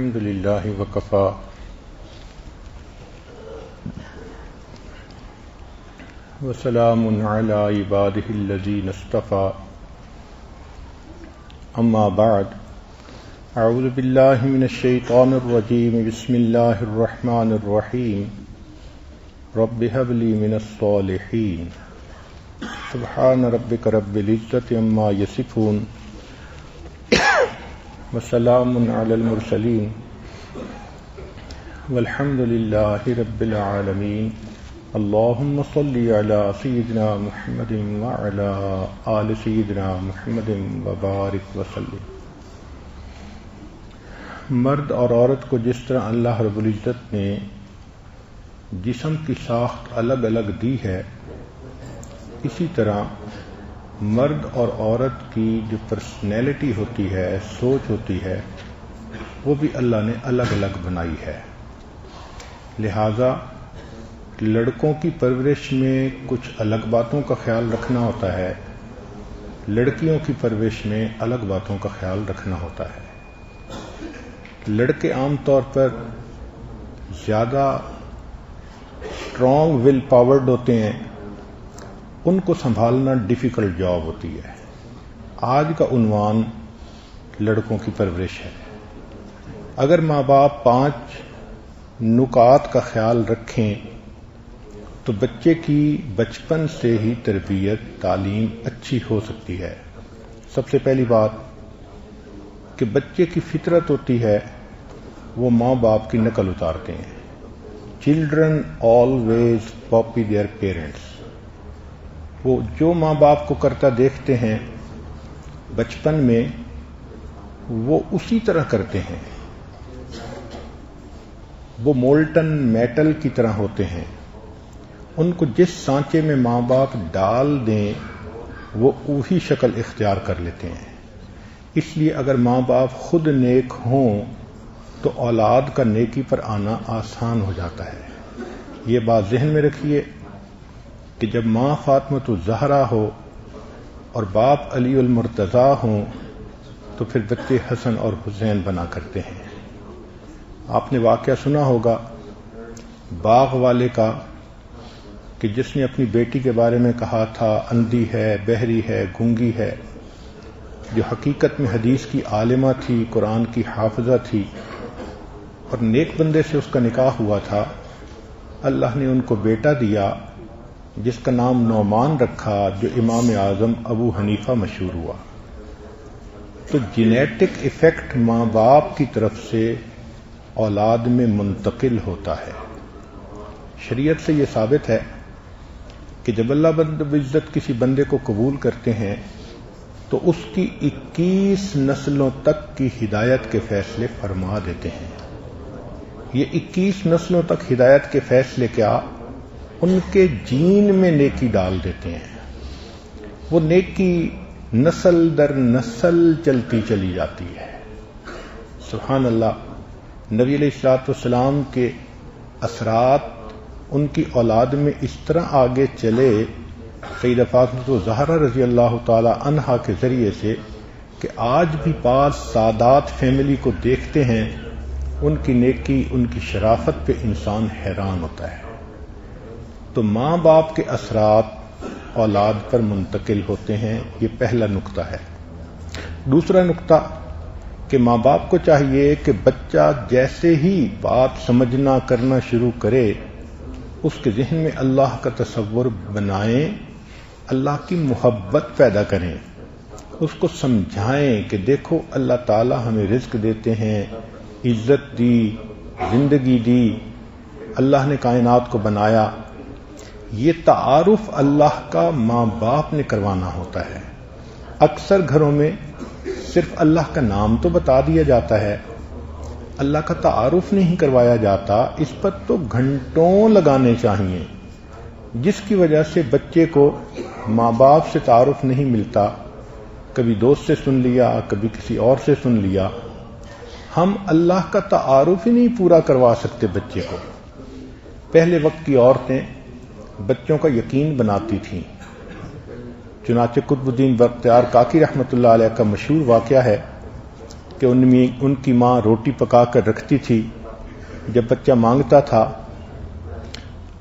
الحمد للہ وکفا وسلام علی عبادہ الذین اصطفى اما بعد اعوذ باللہ من الشیطان الرجیم بسم اللہ الرحمن الرحیم رب هب لی من الصالحین سبحان ربک رب العزة عما یصفون وسلام علی المرسلین والحمد للہ رب العالمین اللہم صلی علی سیدنا محمد وعلی آل سیدنا محمد وبارک وسلم۔ مرد اور عورت کو جس طرح اللہ رب العزت نے جسم کی ساخت الگ الگ دی ہے، اسی طرح مرد اور عورت کی جو پرسنالٹی ہوتی ہے، سوچ ہوتی ہے، وہ بھی اللہ نے الگ الگ بنائی ہے۔ لہذا لڑکوں کی پرورش میں کچھ الگ باتوں کا خیال رکھنا ہوتا ہے، لڑکیوں کی پرورش میں الگ باتوں کا خیال رکھنا ہوتا ہے۔ لڑکے عام طور پر زیادہ اسٹرانگ ول پاورڈ ہوتے ہیں، ان کو سنبھالنا ڈیفیکلٹ جاب ہوتی ہے۔ آج کا عنوان لڑکوں کی پرورش ہے۔ اگر ماں باپ 5 نکات کا خیال رکھیں تو بچے کی بچپن سے ہی تربیت تعلیم اچھی ہو سکتی ہے۔ سب سے پہلی بات کہ بچے کی فطرت ہوتی ہے، وہ ماں باپ کی نقل اتارتے ہیں۔ Children always copy their parents. وہ جو ماں باپ کو کرتا دیکھتے ہیں بچپن میں، وہ اسی طرح کرتے ہیں۔ وہ مولٹن میٹل کی طرح ہوتے ہیں۔ ان کو جس سانچے میں ماں باپ ڈال دیں وہ وہی شکل اختیار کر لیتے ہیں۔ اس لیے اگر ماں باپ خود نیک ہوں تو اولاد کا نیکی پر آنا آسان ہو جاتا ہے۔ یہ بات ذہن میں رکھیے کہ جب ماں فاطمۃ الزہرا ہو اور باپ علی المرتضیٰ ہوں تو پھر بچے حسن اور حسین بنا کرتے ہیں۔ آپ نے واقعہ سنا ہوگا باغ والے کا کہ جس نے اپنی بیٹی کے بارے میں کہا تھا اندھی ہے، بہری ہے، گونگی ہے، جو حقیقت میں حدیث کی عالمہ تھی، قرآن کی حافظہ تھی اور نیک بندے سے اس کا نکاح ہوا تھا۔ اللہ نے ان کو بیٹا دیا جس کا نام نعمان رکھا، جو امام اعظم ابو حنیفہ مشہور ہوا۔ تو جینیٹک ایفیکٹ ماں باپ کی طرف سے اولاد میں منتقل ہوتا ہے۔ شریعت سے یہ ثابت ہے کہ جب اللہ رب العزت کسی بندے کو قبول کرتے ہیں تو اس کی 21 نسلوں تک کی ہدایت کے فیصلے فرما دیتے ہیں۔ یہ 21 نسلوں تک ہدایت کے فیصلے کیا؟ ان کے جین میں نیکی ڈال دیتے ہیں۔ وہ نیکی نسل در نسل چلتی چلی جاتی ہے۔ سبحان اللہ۔ نبی علیہ الصلوۃ والسلام کے اثرات ان کی اولاد میں اس طرح آگے چلے سیدہ فاطمہ الزہرا رضی اللہ تعالی عنہا کے ذریعے سے کہ آج بھی بعض سادات فیملی کو دیکھتے ہیں، ان کی نیکی، ان کی شرافت پہ انسان حیران ہوتا ہے۔ تو ماں باپ کے اثرات اولاد پر منتقل ہوتے ہیں، یہ پہلا نقطہ ہے۔ دوسرا نقطہ کہ ماں باپ کو چاہیے کہ بچہ جیسے ہی بات سمجھنا کرنا شروع کرے اس کے ذہن میں اللہ کا تصور بنائیں، اللہ کی محبت پیدا کریں، اس کو سمجھائیں کہ دیکھو اللہ تعالی ہمیں رزق دیتے ہیں، عزت دی، زندگی دی، اللہ نے کائنات کو بنایا۔ یہ تعارف اللہ کا ماں باپ نے کروانا ہوتا ہے۔ اکثر گھروں میں صرف اللہ کا نام تو بتا دیا جاتا ہے، اللہ کا تعارف نہیں کروایا جاتا۔ اس پر تو گھنٹوں لگانے چاہیے، جس کی وجہ سے بچے کو ماں باپ سے تعارف نہیں ملتا۔ کبھی دوست سے سن لیا، کبھی کسی اور سے سن لیا۔ ہم اللہ کا تعارف ہی نہیں پورا کروا سکتے بچے کو۔ پہلے وقت کی عورتیں بچوں کا یقین بناتی تھیں۔ چنانچہ قطب الدین بختیار کاکی رحمۃ اللہ علیہ کا مشہور واقعہ ہے کہ ان کی ماں روٹی پکا کر رکھتی تھی، جب بچہ مانگتا تھا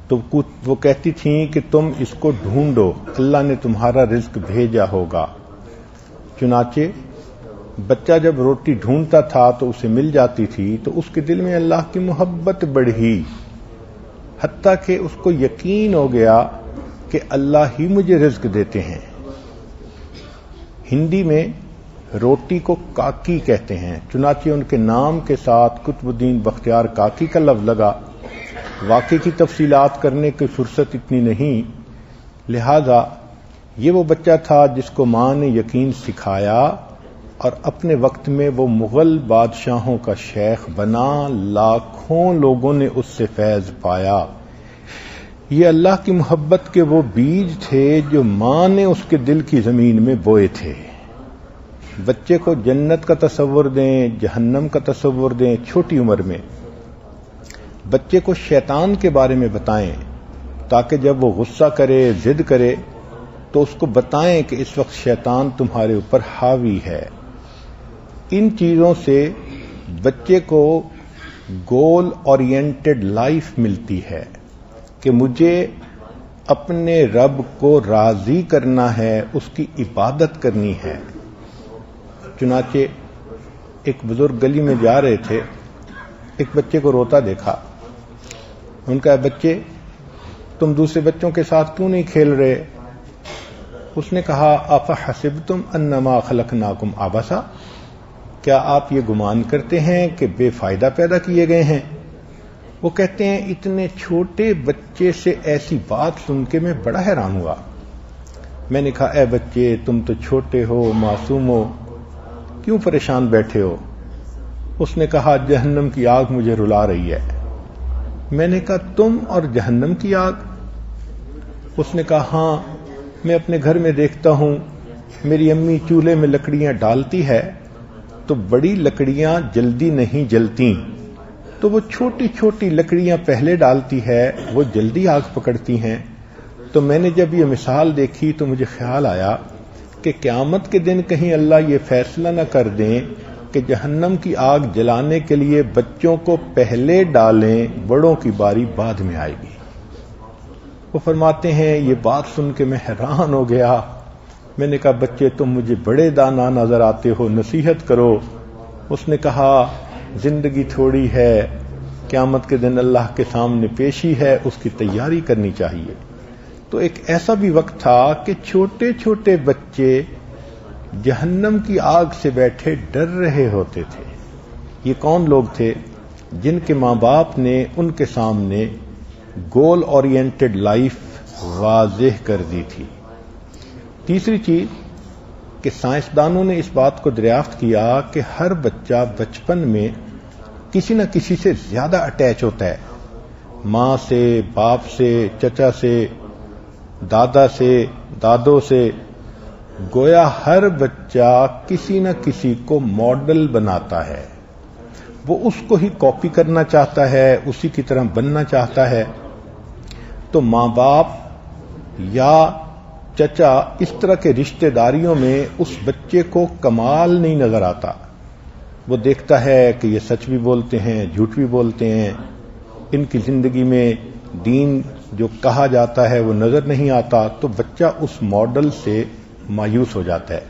تو وہ کہتی تھیں کہ تم اس کو ڈھونڈو، اللہ نے تمہارا رزق بھیجا ہوگا۔ چنانچہ بچہ جب روٹی ڈھونڈتا تھا تو اسے مل جاتی تھی تو اس کے دل میں اللہ کی محبت بڑھی، حتیٰ کہ اس کو یقین ہو گیا کہ اللہ ہی مجھے رزق دیتے ہیں۔ ہندی میں روٹی کو کاکی کہتے ہیں، چنانچہ ان کے نام کے ساتھ قطب الدین بختیار کاکی کا لفظ لگا۔ واقعے کی تفصیلات کرنے کی فرصت اتنی نہیں، لہذا یہ وہ بچہ تھا جس کو ماں نے یقین سکھایا اور اپنے وقت میں وہ مغل بادشاہوں کا شیخ بنا، لاکھوں لوگوں نے اس سے فیض پایا۔ یہ اللہ کی محبت کے وہ بیج تھے جو ماں نے اس کے دل کی زمین میں بوئے تھے۔ بچے کو جنت کا تصور دیں، جہنم کا تصور دیں چھوٹی عمر میں۔ بچے کو شیطان کے بارے میں بتائیں تاکہ جب وہ غصہ کرے، ضد کرے تو اس کو بتائیں کہ اس وقت شیطان تمہارے اوپر حاوی ہے۔ ان چیزوں سے بچے کو گول اورینٹڈ لائف ملتی ہے کہ مجھے اپنے رب کو راضی کرنا ہے، اس کی عبادت کرنی ہے۔ چنانچہ ایک بزرگ گلی میں جا رہے تھے، ایک بچے کو روتا دیکھا۔ ان کا بچے تم دوسرے بچوں کے ساتھ کیوں نہیں کھیل رہے؟ اس نے کہا افحسبتم انما خلقناکم عبثا، کیا آپ یہ گمان کرتے ہیں کہ بے فائدہ پیدا کیے گئے ہیں؟ وہ کہتے ہیں اتنے چھوٹے بچے سے ایسی بات سن کے میں بڑا حیران ہوا۔ میں نے کہا اے بچے تم تو چھوٹے ہو، معصوم ہو، کیوں پریشان بیٹھے ہو؟ اس نے کہا جہنم کی آگ مجھے رلا رہی ہے۔ میں نے کہا تم اور جہنم کی آگ؟ اس نے کہا ہاں، میں اپنے گھر میں دیکھتا ہوں میری امی چولہے میں لکڑیاں ڈالتی ہے تو بڑی لکڑیاں جلدی نہیں جلتی، تو وہ چھوٹی چھوٹی لکڑیاں پہلے ڈالتی ہے، وہ جلدی آگ پکڑتی ہیں۔ تو میں نے جب یہ مثال دیکھی تو مجھے خیال آیا کہ قیامت کے دن کہیں اللہ یہ فیصلہ نہ کر دیں کہ جہنم کی آگ جلانے کے لیے بچوں کو پہلے ڈالیں، بڑوں کی باری بعد میں آئے گی۔ وہ فرماتے ہیں یہ بات سن کے میں حیران ہو گیا۔ میں نے کہا بچے تم مجھے بڑے دانا نظر آتے ہو، نصیحت کرو۔ اس نے کہا زندگی تھوڑی ہے، قیامت کے دن اللہ کے سامنے پیشی ہے، اس کی تیاری کرنی چاہیے۔ تو ایک ایسا بھی وقت تھا کہ چھوٹے چھوٹے بچے جہنم کی آگ سے بیٹھے ڈر رہے ہوتے تھے۔ یہ کون لوگ تھے؟ جن کے ماں باپ نے ان کے سامنے گول اورینٹڈ لائف واضح کر دی تھی۔ تیسری چیز کہ سائنسدانوں نے اس بات کو دریافت کیا کہ ہر بچہ بچپن میں کسی نہ کسی سے زیادہ اٹیچ ہوتا ہے، ماں سے، باپ سے، چچا سے، دادا سے، دادوں سے۔ گویا ہر بچہ کسی نہ کسی کو ماڈل بناتا ہے، وہ اس کو ہی کاپی کرنا چاہتا ہے، اسی کی طرح بننا چاہتا ہے۔ تو ماں باپ یا چچا اس طرح کے رشتہ داریوں میں اس بچے کو کمال نہیں نظر آتا۔ وہ دیکھتا ہے کہ یہ سچ بھی بولتے ہیں، جھوٹ بھی بولتے ہیں، ان کی زندگی میں دین جو کہا جاتا ہے وہ نظر نہیں آتا، تو بچہ اس ماڈل سے مایوس ہو جاتا ہے۔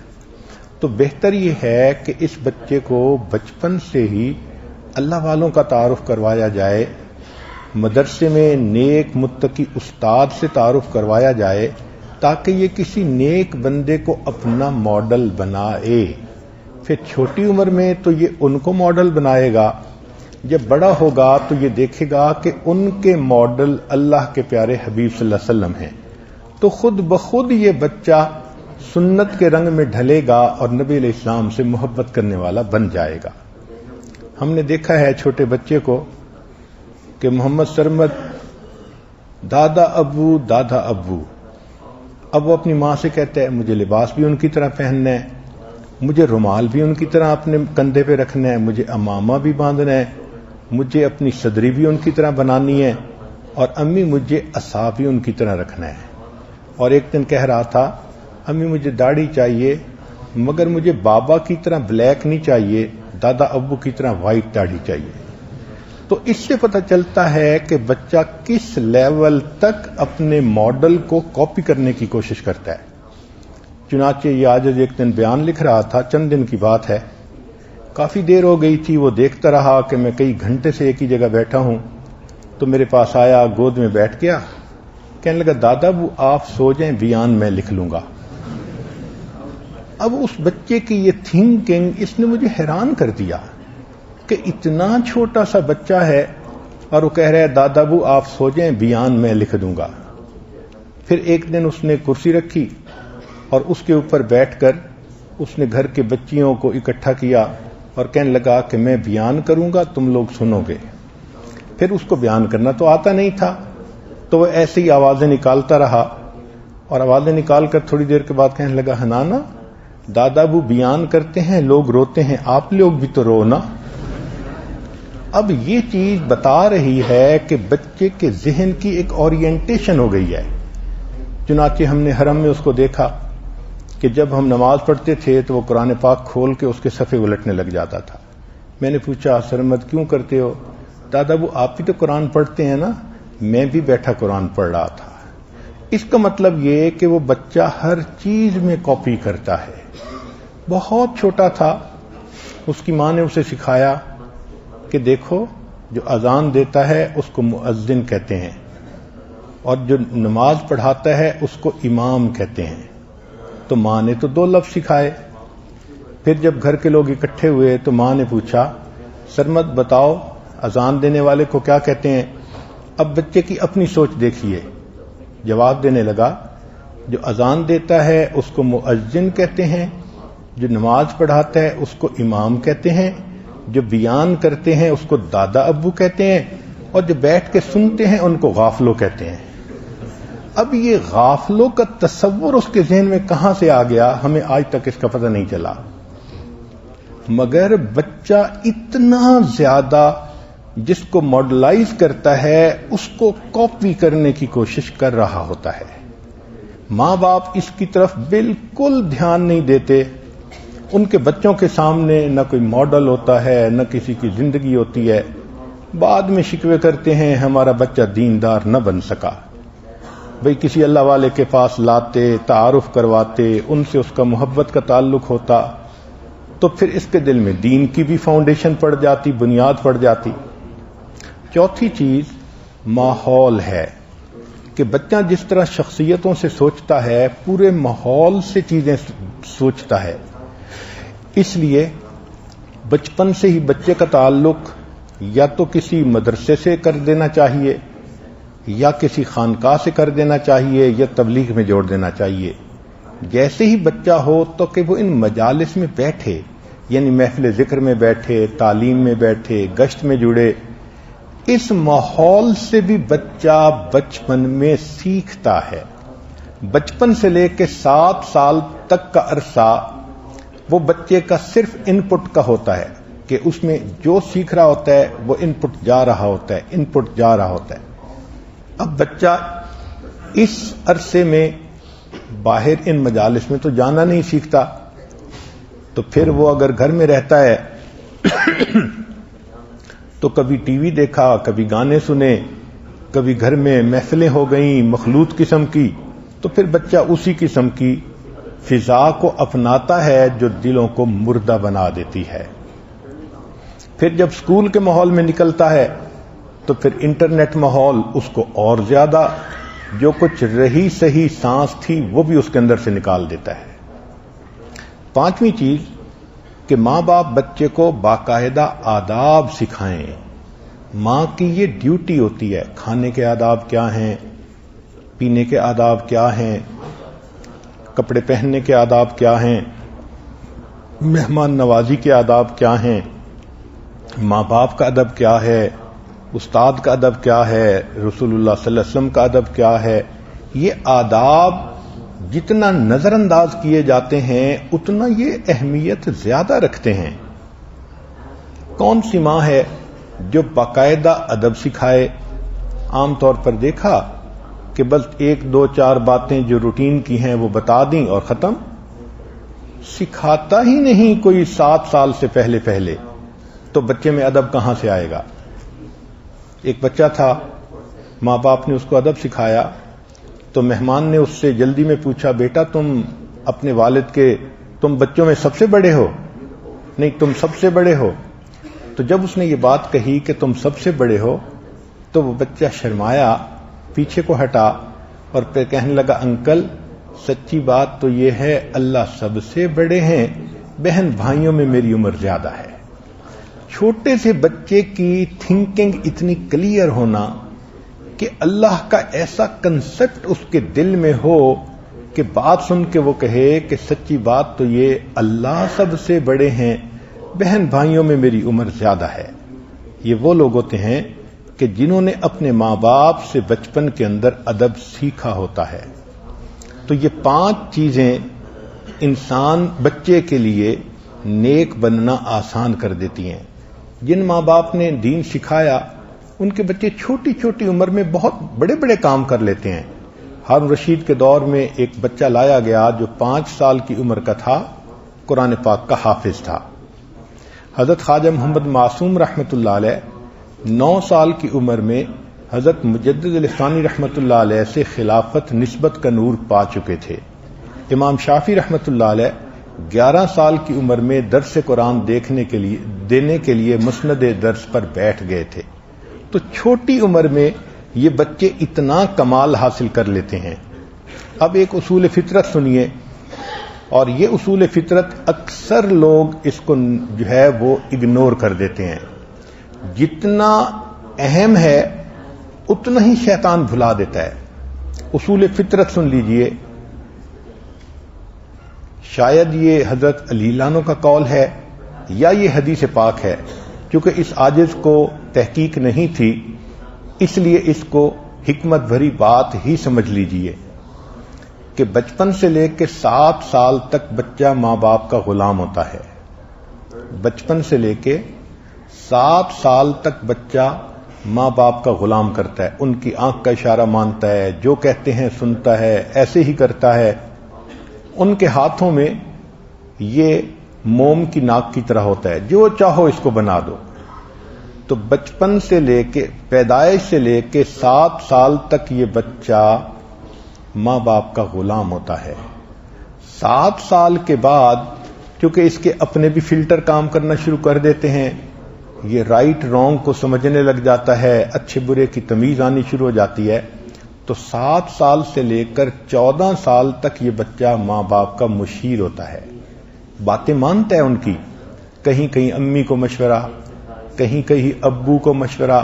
تو بہتر یہ ہے کہ اس بچے کو بچپن سے ہی اللہ والوں کا تعارف کروایا جائے، مدرسے میں نیک متقی استاد سے تعارف کروایا جائے تاکہ یہ کسی نیک بندے کو اپنا ماڈل بنائے۔ پھر چھوٹی عمر میں تو یہ ان کو ماڈل بنائے گا، جب بڑا ہوگا تو یہ دیکھے گا کہ ان کے ماڈل اللہ کے پیارے حبیب صلی اللہ علیہ وسلم ہیں، تو خود بخود یہ بچہ سنت کے رنگ میں ڈھلے گا اور نبی علیہ السلام سے محبت کرنے والا بن جائے گا۔ ہم نے دیکھا ہے چھوٹے بچے کو کہ محمد سرمد دادا ابو دادا ابو، اب وہ اپنی ماں سے کہتا ہے مجھے لباس بھی ان کی طرح پہننا ہے، مجھے رومال بھی ان کی طرح اپنے کندھے پہ رکھنا ہے، مجھے امامہ بھی باندھنا ہے، مجھے اپنی صدری بھی ان کی طرح بنانی ہے، اور امی مجھے عصا بھی ان کی طرح رکھنا ہے۔ اور ایک دن کہہ رہا تھا امی مجھے داڑھی چاہیے مگر مجھے بابا کی طرح بلیک نہیں چاہیے، دادا ابو کی طرح وائٹ داڑھی چاہیے. تو اس سے پتہ چلتا ہے کہ بچہ کس لیول تک اپنے ماڈل کو کاپی کرنے کی کوشش کرتا ہے. چنانچہ یہ عاجز ایک دن بیان لکھ رہا تھا، چند دن کی بات ہے، کافی دیر ہو گئی تھی، وہ دیکھتا رہا کہ میں کئی گھنٹے سے ایک ہی جگہ بیٹھا ہوں، تو میرے پاس آیا، گود میں بیٹھ گیا، کہنے لگا دادا وہ آپ سو جائیں، بیان میں لکھ لوں گا. اب اس بچے کی یہ تھنکنگ اس نے مجھے حیران کر دیا کہ اتنا چھوٹا سا بچہ ہے اور وہ کہہ رہا ہے دادا ابو آپ سو جائیں، بیان میں لکھ دوں گا. پھر ایک دن اس نے کرسی رکھی اور اس کے اوپر بیٹھ کر اس نے گھر کے بچیوں کو اکٹھا کیا اور کہنے لگا کہ میں بیان کروں گا، تم لوگ سنو گے. پھر اس کو بیان کرنا تو آتا نہیں تھا، تو وہ ایسے ہی آوازیں نکالتا رہا، اور آوازیں نکال کر تھوڑی دیر کے بعد کہنے لگا حنانا دادا ابو بیان کرتے ہیں، لوگ روتے ہیں، آپ لوگ بھی تو رو نا. اب یہ چیز بتا رہی ہے کہ بچے کے ذہن کی ایک اورینٹیشن ہو گئی ہے. چنانچہ ہم نے حرم میں اس کو دیکھا کہ جب ہم نماز پڑھتے تھے تو وہ قرآن پاک کھول کے اس کے صفحے الٹنے لگ جاتا تھا. میں نے پوچھا سرمد کیوں کرتے ہو؟ دادا ابو آپ بھی تو قرآن پڑھتے ہیں نا. میں بھی بیٹھا قرآن پڑھ رہا تھا. اس کا مطلب یہ کہ وہ بچہ ہر چیز میں کاپی کرتا ہے. بہت چھوٹا تھا، اس کی ماں نے اسے سکھایا کہ دیکھو جو اذان دیتا ہے اس کو مؤذن کہتے ہیں، اور جو نماز پڑھاتا ہے اس کو امام کہتے ہیں. تو ماں نے تو 2 لفظ سکھائے. پھر جب گھر کے لوگ اکٹھے ہوئے تو ماں نے پوچھا سرمد بتاؤ اذان دینے والے کو کیا کہتے ہیں؟ اب بچے کی اپنی سوچ دیکھیے. جواب دینے لگا جو اذان دیتا ہے اس کو مؤذن کہتے ہیں، جو نماز پڑھاتا ہے اس کو امام کہتے ہیں، جو بیان کرتے ہیں اس کو دادا ابو کہتے ہیں، اور جو بیٹھ کے سنتے ہیں ان کو غافلوں کہتے ہیں. اب یہ غافلوں کا تصور اس کے ذہن میں کہاں سے آ گیا، ہمیں آج تک اس کا پتہ نہیں چلا. مگر بچہ اتنا زیادہ جس کو ماڈلائز کرتا ہے اس کو کاپی کرنے کی کوشش کر رہا ہوتا ہے. ماں باپ اس کی طرف بالکل دھیان نہیں دیتے. ان کے بچوں کے سامنے نہ کوئی ماڈل ہوتا ہے، نہ کسی کی زندگی ہوتی ہے. بعد میں شکوے کرتے ہیں ہمارا بچہ دیندار نہ بن سکا. بھئی کسی اللہ والے کے پاس لاتے، تعارف کرواتے، ان سے اس کا محبت کا تعلق ہوتا تو پھر اس کے دل میں دین کی بھی فاؤنڈیشن پڑ جاتی، بنیاد پڑ جاتی. چوتھی چیز ماحول ہے کہ بچہ جس طرح شخصیتوں سے سوچتا ہے پورے ماحول سے چیزیں سوچتا ہے. اس لیے بچپن سے ہی بچے کا تعلق یا تو کسی مدرسے سے کر دینا چاہیے، یا کسی خانقاہ سے کر دینا چاہیے، یا تبلیغ میں جوڑ دینا چاہیے. جیسے ہی بچہ ہو تو کہ وہ ان مجالس میں بیٹھے، یعنی محفل ذکر میں بیٹھے، تعلیم میں بیٹھے، گشت میں جڑے. اس ماحول سے بھی بچہ بچپن میں سیکھتا ہے. بچپن سے لے کے 7 سال تک کا عرصہ وہ بچے کا صرف ان پٹ کا ہوتا ہے کہ اس میں جو سیکھ رہا ہوتا ہے وہ ان پٹ جا رہا ہوتا ہے، ان پٹ جا رہا ہوتا ہے. اب بچہ اس عرصے میں باہر ان مجالس میں تو جانا نہیں سیکھتا، تو پھر وہ اگر گھر میں رہتا ہے تو کبھی ٹی وی دیکھا، کبھی گانے سنے، کبھی گھر میں محفلیں ہو گئیں مخلوط قسم کی، تو پھر بچہ اسی قسم کی فضا کو اپناتا ہے جو دلوں کو مردہ بنا دیتی ہے. پھر جب اسکول کے ماحول میں نکلتا ہے تو پھر انٹرنیٹ ماحول اس کو اور زیادہ جو کچھ رہی صحیح سانس تھی وہ بھی اس کے اندر سے نکال دیتا ہے. 5ویں چیز کہ ماں باپ بچے کو باقاعدہ آداب سکھائیں. ماں کی یہ ڈیوٹی ہوتی ہے. کھانے کے آداب کیا ہیں، پینے کے آداب کیا ہیں، کپڑے پہننے کے آداب کیا ہیں، مہمان نوازی کے آداب کیا ہیں، ماں باپ کا ادب کیا ہے، استاد کا ادب کیا ہے، رسول اللہ صلی اللہ علیہ وسلم کا ادب کیا ہے. یہ آداب جتنا نظر انداز کیے جاتے ہیں اتنا یہ اہمیت زیادہ رکھتے ہیں. کون سی ماں ہے جو باقاعدہ ادب سکھائے؟ عام طور پر دیکھا کہ بس 1 2 4 باتیں جو روٹین کی ہیں وہ بتا دیں اور ختم. سکھاتا ہی نہیں کوئی 7 سال سے پہلے. تو بچے میں ادب کہاں سے آئے گا؟ ایک بچہ تھا، ماں باپ نے اس کو ادب سکھایا، تو مہمان نے اس سے جلدی میں پوچھا، بیٹا تم اپنے والد کے تم بچوں میں سب سے بڑے ہو؟ نہیں، تم سب سے بڑے ہو۔ تو جب اس نے یہ بات کہی کہ تم سب سے بڑے ہو، تو وہ بچہ شرمایا، پیچھے کو ہٹا اور پھر کہنے لگا، انکل سچی بات تو یہ ہے اللہ سب سے بڑے ہیں، بہن بھائیوں میں میری عمر زیادہ ہے۔ چھوٹے سے بچے کی تھنکنگ اتنی کلیئر ہونا کہ اللہ کا ایسا کنسپٹ اس کے دل میں ہو کہ بات سن کے وہ کہے کہ سچی بات تو یہ اللہ سب سے بڑے ہیں، بہن بھائیوں میں میری عمر زیادہ ہے۔ یہ وہ لوگ ہوتے ہیں کہ جنہوں نے اپنے ماں باپ سے بچپن کے اندر ادب سیکھا ہوتا ہے۔ تو یہ 5 چیزیں انسان بچے کے لیے نیک بننا آسان کر دیتی ہیں۔ جن ماں باپ نے دین سکھایا ان کے بچے چھوٹی چھوٹی عمر میں بہت بڑے بڑے کام کر لیتے ہیں۔ ہارون رشید کے دور میں ایک بچہ لایا گیا جو 5 سال کی عمر کا تھا، قرآن پاک کا حافظ تھا۔ حضرت خواجہ محمد معصوم رحمۃ اللہ علیہ 9 سال کی عمر میں حضرت مجدد الثانی رحمۃ اللہ علیہ سے خلافت نسبت کا نور پا چکے تھے۔ امام شافعی رحمۃ اللہ علیہ 11 سال کی عمر میں درس قرآن دینے کے لیے مسند درس پر بیٹھ گئے تھے۔ تو چھوٹی عمر میں یہ بچے اتنا کمال حاصل کر لیتے ہیں۔ اب ایک اصول فطرت سنیے، اور یہ اصول فطرت اکثر لوگ اس کو جو ہے وہ اگنور کر دیتے ہیں۔ جتنا اہم ہے اتنا ہی شیطان بھلا دیتا ہے۔ اصول فطرت سن لیجئے، شاید یہ حضرت علی لانو کا قول ہے یا یہ حدیث پاک ہے، کیونکہ اس عاجز کو تحقیق نہیں تھی، اس لیے اس کو حکمت بھری بات ہی سمجھ لیجئے کہ بچپن سے لے کے 7 سال تک بچہ ماں باپ کا غلام ہوتا ہے۔ بچپن سے لے کے 7 سال تک بچہ ماں باپ کا غلام کرتا ہے، ان کی آنکھ کا اشارہ مانتا ہے، جو کہتے ہیں سنتا ہے، ایسے ہی کرتا ہے۔ ان کے ہاتھوں میں یہ موم کی ناک کی طرح ہوتا ہے، جو چاہو اس کو بنا دو۔ تو بچپن سے لے کے پیدائش سے لے کے 7 سال تک یہ بچہ ماں باپ کا غلام ہوتا ہے۔ 7 سال کے بعد کیونکہ اس کے اپنے بھی فلٹر کام کرنا شروع کر دیتے ہیں، یہ رائٹ رانگ کو سمجھنے لگ جاتا ہے، اچھے برے کی تمیز آنی شروع ہو جاتی ہے۔ تو 7 سال سے لے کر 14 سال تک یہ بچہ ماں باپ کا مشیر ہوتا ہے، باتیں مانتا ہے ان کی، کہیں کہیں امی کو مشورہ، کہیں کہیں ابو کو مشورہ،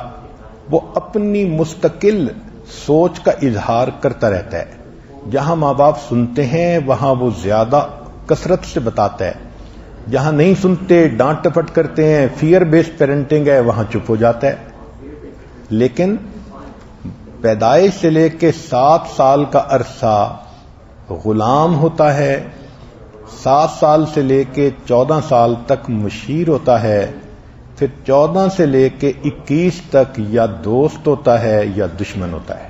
وہ اپنی مستقل سوچ کا اظہار کرتا رہتا ہے۔ جہاں ماں باپ سنتے ہیں وہاں وہ زیادہ کثرت سے بتاتا ہے، جہاں نہیں سنتے ڈانٹ ٹپٹ کرتے ہیں، فیئر بیسڈ پیرنٹنگ ہے، وہاں چپ ہو جاتا ہے۔ لیکن پیدائش سے لے کے 7 سال کا عرصہ غلام ہوتا ہے، 7 سال سے لے کے 14 سال تک مشیر ہوتا ہے، پھر 14 سے لے کے 21 تک یا دوست ہوتا ہے یا دشمن ہوتا ہے۔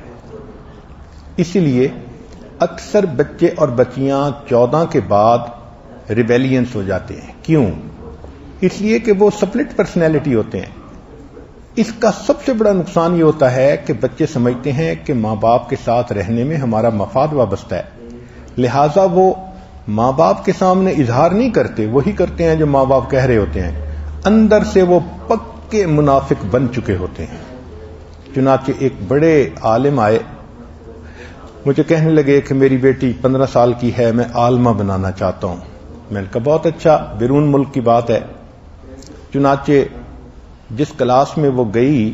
اسی لیے اکثر بچے اور بچیاں 14 کے بعد ریبیلینس ہو جاتے ہیں۔ کیوں؟ اس لیے کہ وہ سپلٹ پرسنالٹی ہوتے ہیں۔ اس کا سب سے بڑا نقصان یہ ہوتا ہے کہ بچے سمجھتے ہیں کہ ماں باپ کے ساتھ رہنے میں ہمارا مفاد وابستہ ہے، لہذا وہ ماں باپ کے سامنے اظہار نہیں کرتے، وہی کرتے ہیں جو ماں باپ کہہ رہے ہوتے ہیں، اندر سے وہ پکے منافق بن چکے ہوتے ہیں۔ چنانچہ ایک بڑے عالم آئے، مجھے کہنے لگے کہ میری بیٹی 15 سال کی ہے، میں عالمہ بنانا چاہتا ہوں۔ میں نے کہا بہت اچھا، بیرون ملک کی بات ہے۔ چنانچہ جس کلاس میں وہ گئی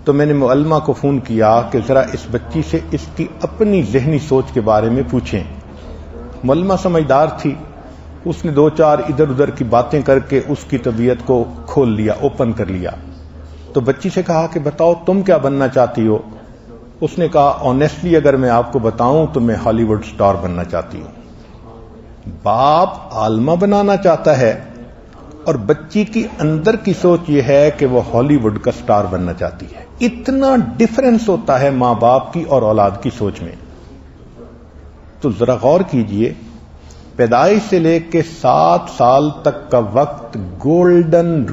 تو میں نے معلمہ کو فون کیا کہ ذرا اس بچی سے اس کی اپنی ذہنی سوچ کے بارے میں پوچھیں۔ معلمہ سمجھدار تھی، اس نے 2-4 ادھر ادھر کی باتیں کر کے اس کی طبیعت کو کھول لیا، اوپن کر لیا۔ تو بچی سے کہا کہ بتاؤ تم کیا بننا چاہتی ہو؟ اس نے کہا آنیسٹلی اگر میں آپ کو بتاؤں تو میں ہالی ووڈ سٹار بننا چاہتی ہوں۔ باپ عالمہ بنانا چاہتا ہے اور بچی کی اندر کی سوچ یہ ہے کہ وہ ہالی ووڈ کا سٹار بننا چاہتی ہے۔ اتنا ڈفرنس ہوتا ہے ماں باپ کی اور اولاد کی سوچ میں۔ تو ذرا غور کیجئے پیدائش سے لے کے 7 سال تک کا وقت گولڈن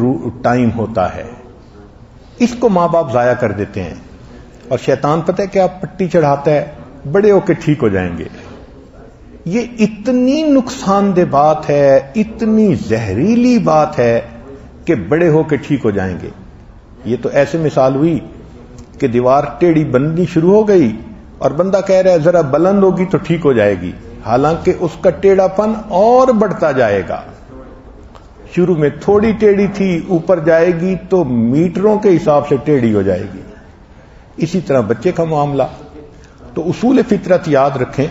ٹائم ہوتا ہے، اس کو ماں باپ ضائع کر دیتے ہیں، اور شیطان پتہ ہے کیا پٹی چڑھاتا ہے، بڑے ہو کے ٹھیک ہو جائیں گے۔ یہ اتنی نقصان دہ بات ہے، اتنی زہریلی بات ہے کہ بڑے ہو کے ٹھیک ہو جائیں گے۔ یہ تو ایسے مثال ہوئی کہ دیوار ٹیڑھی بننی شروع ہو گئی اور بندہ کہہ رہا ہے ذرا بلند ہوگی تو ٹھیک ہو جائے گی، حالانکہ اس کا ٹیڑھا پن اور بڑھتا جائے گا۔ شروع میں تھوڑی ٹیڑھی تھی، اوپر جائے گی تو میٹروں کے حساب سے ٹیڑھی ہو جائے گی۔ اسی طرح بچے کا معاملہ۔ تو اصول فطرت یاد رکھیں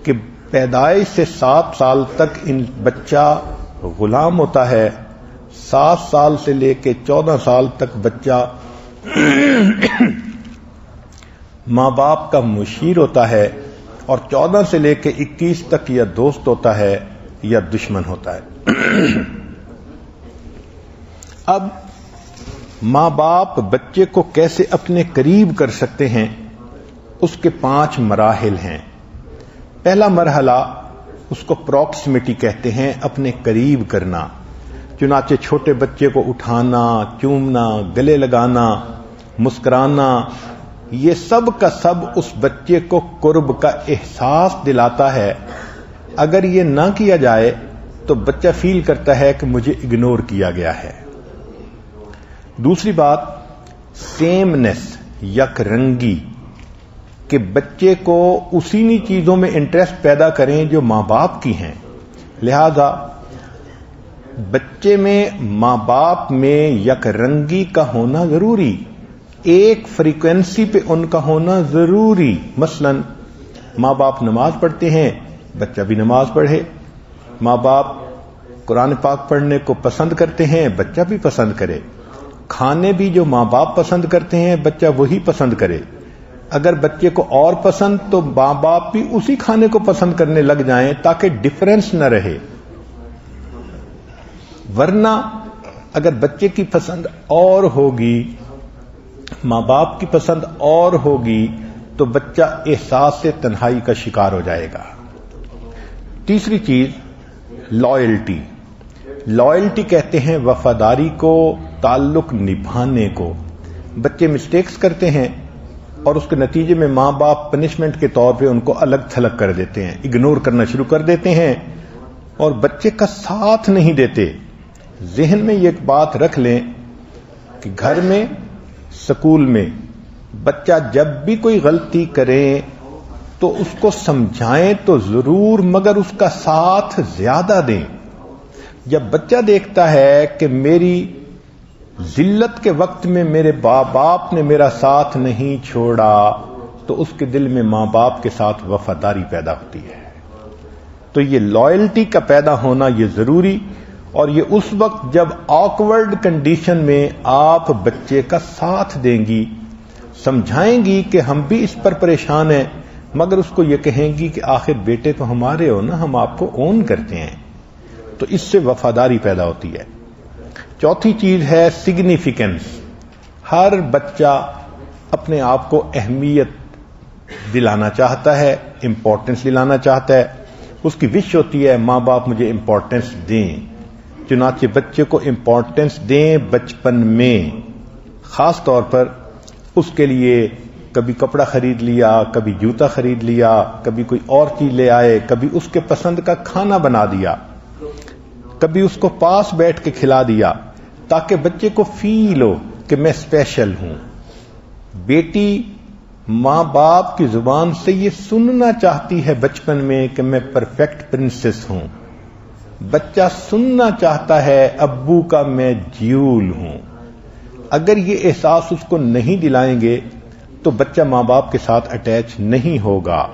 کہ پیدائش سے 7 سال تک بچہ غلام ہوتا ہے، 7 سال سے لے کے 14 سال تک بچہ ماں باپ کا مشیر ہوتا ہے، اور 14 سے لے کے 21 تک یا دوست ہوتا ہے یا دشمن ہوتا ہے۔ اب ماں باپ بچے کو کیسے اپنے قریب کر سکتے ہیں، اس کے 5 مراحل ہیں۔ پہلا مرحلہ اس کو پروکسیمیٹی کہتے ہیں، اپنے قریب کرنا۔ چنانچہ چھوٹے بچے کو اٹھانا، چومنا، گلے لگانا، مسکرانا، یہ سب کا سب اس بچے کو قرب کا احساس دلاتا ہے۔ اگر یہ نہ کیا جائے تو بچہ فیل کرتا ہے کہ مجھے اگنور کیا گیا ہے۔ دوسری بات سیمنس، یک رنگی، کہ بچے کو اسی چیزوں میں انٹرسٹ پیدا کریں جو ماں باپ کی ہیں۔ لہذا بچے میں ماں باپ میں یک رنگی کا ہونا ضروری، ایک فریکوینسی پہ ان کا ہونا ضروری۔ مثلا ماں باپ نماز پڑھتے ہیں، بچہ بھی نماز پڑھے۔ ماں باپ قرآن پاک پڑھنے کو پسند کرتے ہیں، بچہ بھی پسند کرے۔ کھانے بھی جو ماں باپ پسند کرتے ہیں بچہ وہی پسند کرے۔ اگر بچے کو اور پسند تو ماں باپ بھی اسی کھانے کو پسند کرنے لگ جائیں تاکہ ڈفرنس نہ رہے۔ ورنہ اگر بچے کی پسند اور ہوگی، ماں باپ کی پسند اور ہوگی، تو بچہ احساس سے تنہائی کا شکار ہو جائے گا۔ تیسری چیز لائلٹی۔ لائلٹی کہتے ہیں وفاداری کو، تعلق نبھانے کو۔ بچے مسٹیکس کرتے ہیں اور اس کے نتیجے میں ماں باپ پنشمنٹ کے طور پہ ان کو الگ تھلگ کر دیتے ہیں، اگنور کرنا شروع کر دیتے ہیں اور بچے کا ساتھ نہیں دیتے۔ ذہن میں یہ ایک بات رکھ لیں کہ گھر میں، سکول میں بچہ جب بھی کوئی غلطی کرے تو اس کو سمجھائیں تو ضرور، مگر اس کا ساتھ زیادہ دیں۔ جب بچہ دیکھتا ہے کہ میری ذلت کے وقت میں میرے باپ نے میرا ساتھ نہیں چھوڑا تو اس کے دل میں ماں باپ کے ساتھ وفاداری پیدا ہوتی ہے۔ تو یہ لائلٹی کا پیدا ہونا یہ ضروری، اور یہ اس وقت جب آکورڈ کنڈیشن میں آپ بچے کا ساتھ دیں گی، سمجھائیں گی کہ ہم بھی اس پر پریشان ہیں، مگر اس کو یہ کہیں گی کہ آخر بیٹے تو ہمارے ہو نا، ہم آپ کو اون کرتے ہیں، تو اس سے وفاداری پیدا ہوتی ہے۔ چوتھی چیز ہے سگنیفیکنس۔ ہر بچہ اپنے آپ کو اہمیت دلانا چاہتا ہے، امپورٹنس دلانا چاہتا ہے، اس کی وش ہوتی ہے ماں باپ مجھے امپورٹنس دیں۔ چنانچہ بچے کو امپورٹنس دیں بچپن میں، خاص طور پر اس کے لیے کبھی کپڑا خرید لیا، کبھی جوتا خرید لیا، کبھی کوئی اور چیز لے آئے، کبھی اس کے پسند کا کھانا بنا دیا، کبھی اس کو پاس بیٹھ کے کھلا دیا، تاکہ بچے کو فیل ہو کہ میں اسپیشل ہوں۔ بیٹی ماں باپ کی زبان سے یہ سننا چاہتی ہے بچپن میں کہ میں پرفیکٹ پرنسس ہوں۔ بچہ سننا چاہتا ہے ابو کا میں جیول ہوں۔ اگر یہ احساس اس کو نہیں دلائیں گے تو بچہ ماں باپ کے ساتھ اٹیچ نہیں ہوگا۔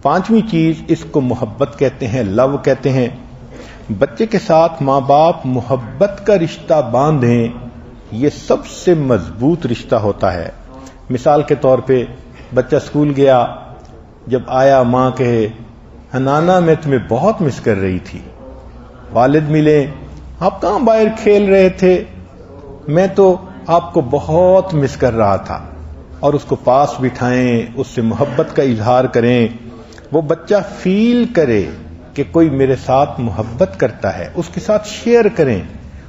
پانچویں چیز، اس کو محبت کہتے ہیں، لو کہتے ہیں۔ بچے کے ساتھ ماں باپ محبت کا رشتہ باندھیں، یہ سب سے مضبوط رشتہ ہوتا ہے۔ مثال کے طور پہ بچہ اسکول گیا، جب آیا ماں کہے حنانا میں تمہیں بہت مس کر رہی تھی۔ والد ملے، آپ کہاں باہر کھیل رہے تھے، میں تو آپ کو بہت مس کر رہا تھا، اور اس کو پاس بٹھائیں، اس سے محبت کا اظہار کریں، وہ بچہ فیل کرے کہ کوئی میرے ساتھ محبت کرتا ہے، اس کے ساتھ شیئر کریں،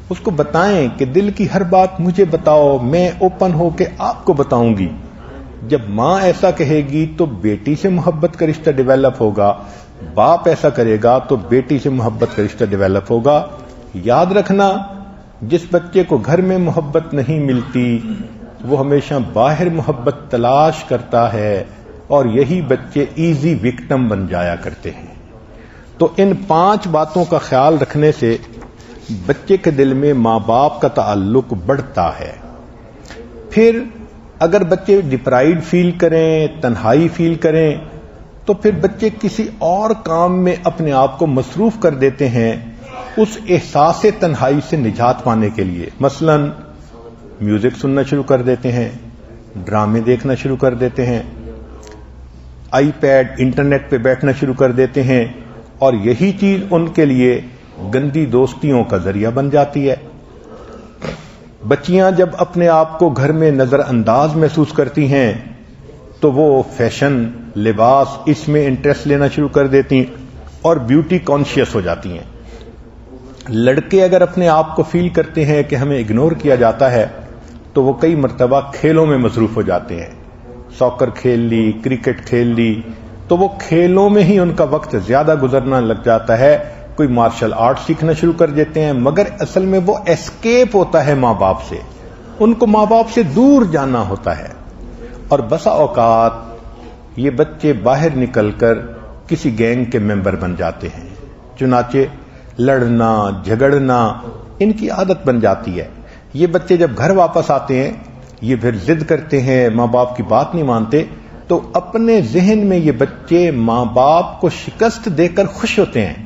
اس کو بتائیں کہ دل کی ہر بات مجھے بتاؤ، میں اوپن ہو کے آپ کو بتاؤں گی۔ جب ماں ایسا کہے گی تو بیٹی سے محبت کا رشتہ ڈیولپ ہوگا، باپ ایسا کرے گا تو بیٹی سے محبت کا رشتہ ڈیولپ ہوگا۔ یاد رکھنا، جس بچے کو گھر میں محبت نہیں ملتی وہ ہمیشہ باہر محبت تلاش کرتا ہے، اور یہی بچے ایزی وکٹم بن جایا کرتے ہیں۔ تو ان 5 باتوں کا خیال رکھنے سے بچے کے دل میں ماں باپ کا تعلق بڑھتا ہے۔ پھر اگر بچے ڈپرائیڈ فیل کریں، تنہائی فیل کریں، تو پھر بچے کسی اور کام میں اپنے آپ کو مصروف کر دیتے ہیں اس احساس تنہائی سے نجات پانے کے لیے۔ مثلا میوزک سننا شروع کر دیتے ہیں، ڈرامے دیکھنا شروع کر دیتے ہیں، آئی پیڈ انٹرنیٹ پہ بیٹھنا شروع کر دیتے ہیں، اور یہی چیز ان کے لیے گندی دوستیوں کا ذریعہ بن جاتی ہے۔ بچیاں جب اپنے آپ کو گھر میں نظر انداز محسوس کرتی ہیں تو وہ فیشن، لباس، اس میں انٹرسٹ لینا شروع کر دیتی ہیں اور بیوٹی کانشیس ہو جاتی ہیں۔ لڑکے اگر اپنے آپ کو فیل کرتے ہیں کہ ہمیں اگنور کیا جاتا ہے تو وہ کئی مرتبہ کھیلوں میں مصروف ہو جاتے ہیں، ساکر کھیل لی، کرکٹ کھیل لی، تو وہ کھیلوں میں ہی ان کا وقت زیادہ گزرنا لگ جاتا ہے۔ کوئی مارشل آرٹ سیکھنا شروع کر دیتے ہیں، مگر اصل میں وہ ایسکیپ ہوتا ہے ماں باپ سے، ان کو ماں باپ سے دور جانا ہوتا ہے۔ اور بسا اوقات یہ بچے باہر نکل کر کسی گینگ کے ممبر بن جاتے ہیں، چنانچہ لڑنا جھگڑنا ان کی عادت بن جاتی ہے۔ یہ بچے جب گھر واپس آتے ہیں یہ پھر ضد کرتے ہیں، ماں باپ کی بات نہیں مانتے، تو اپنے ذہن میں یہ بچے ماں باپ کو شکست دے کر خوش ہوتے ہیں۔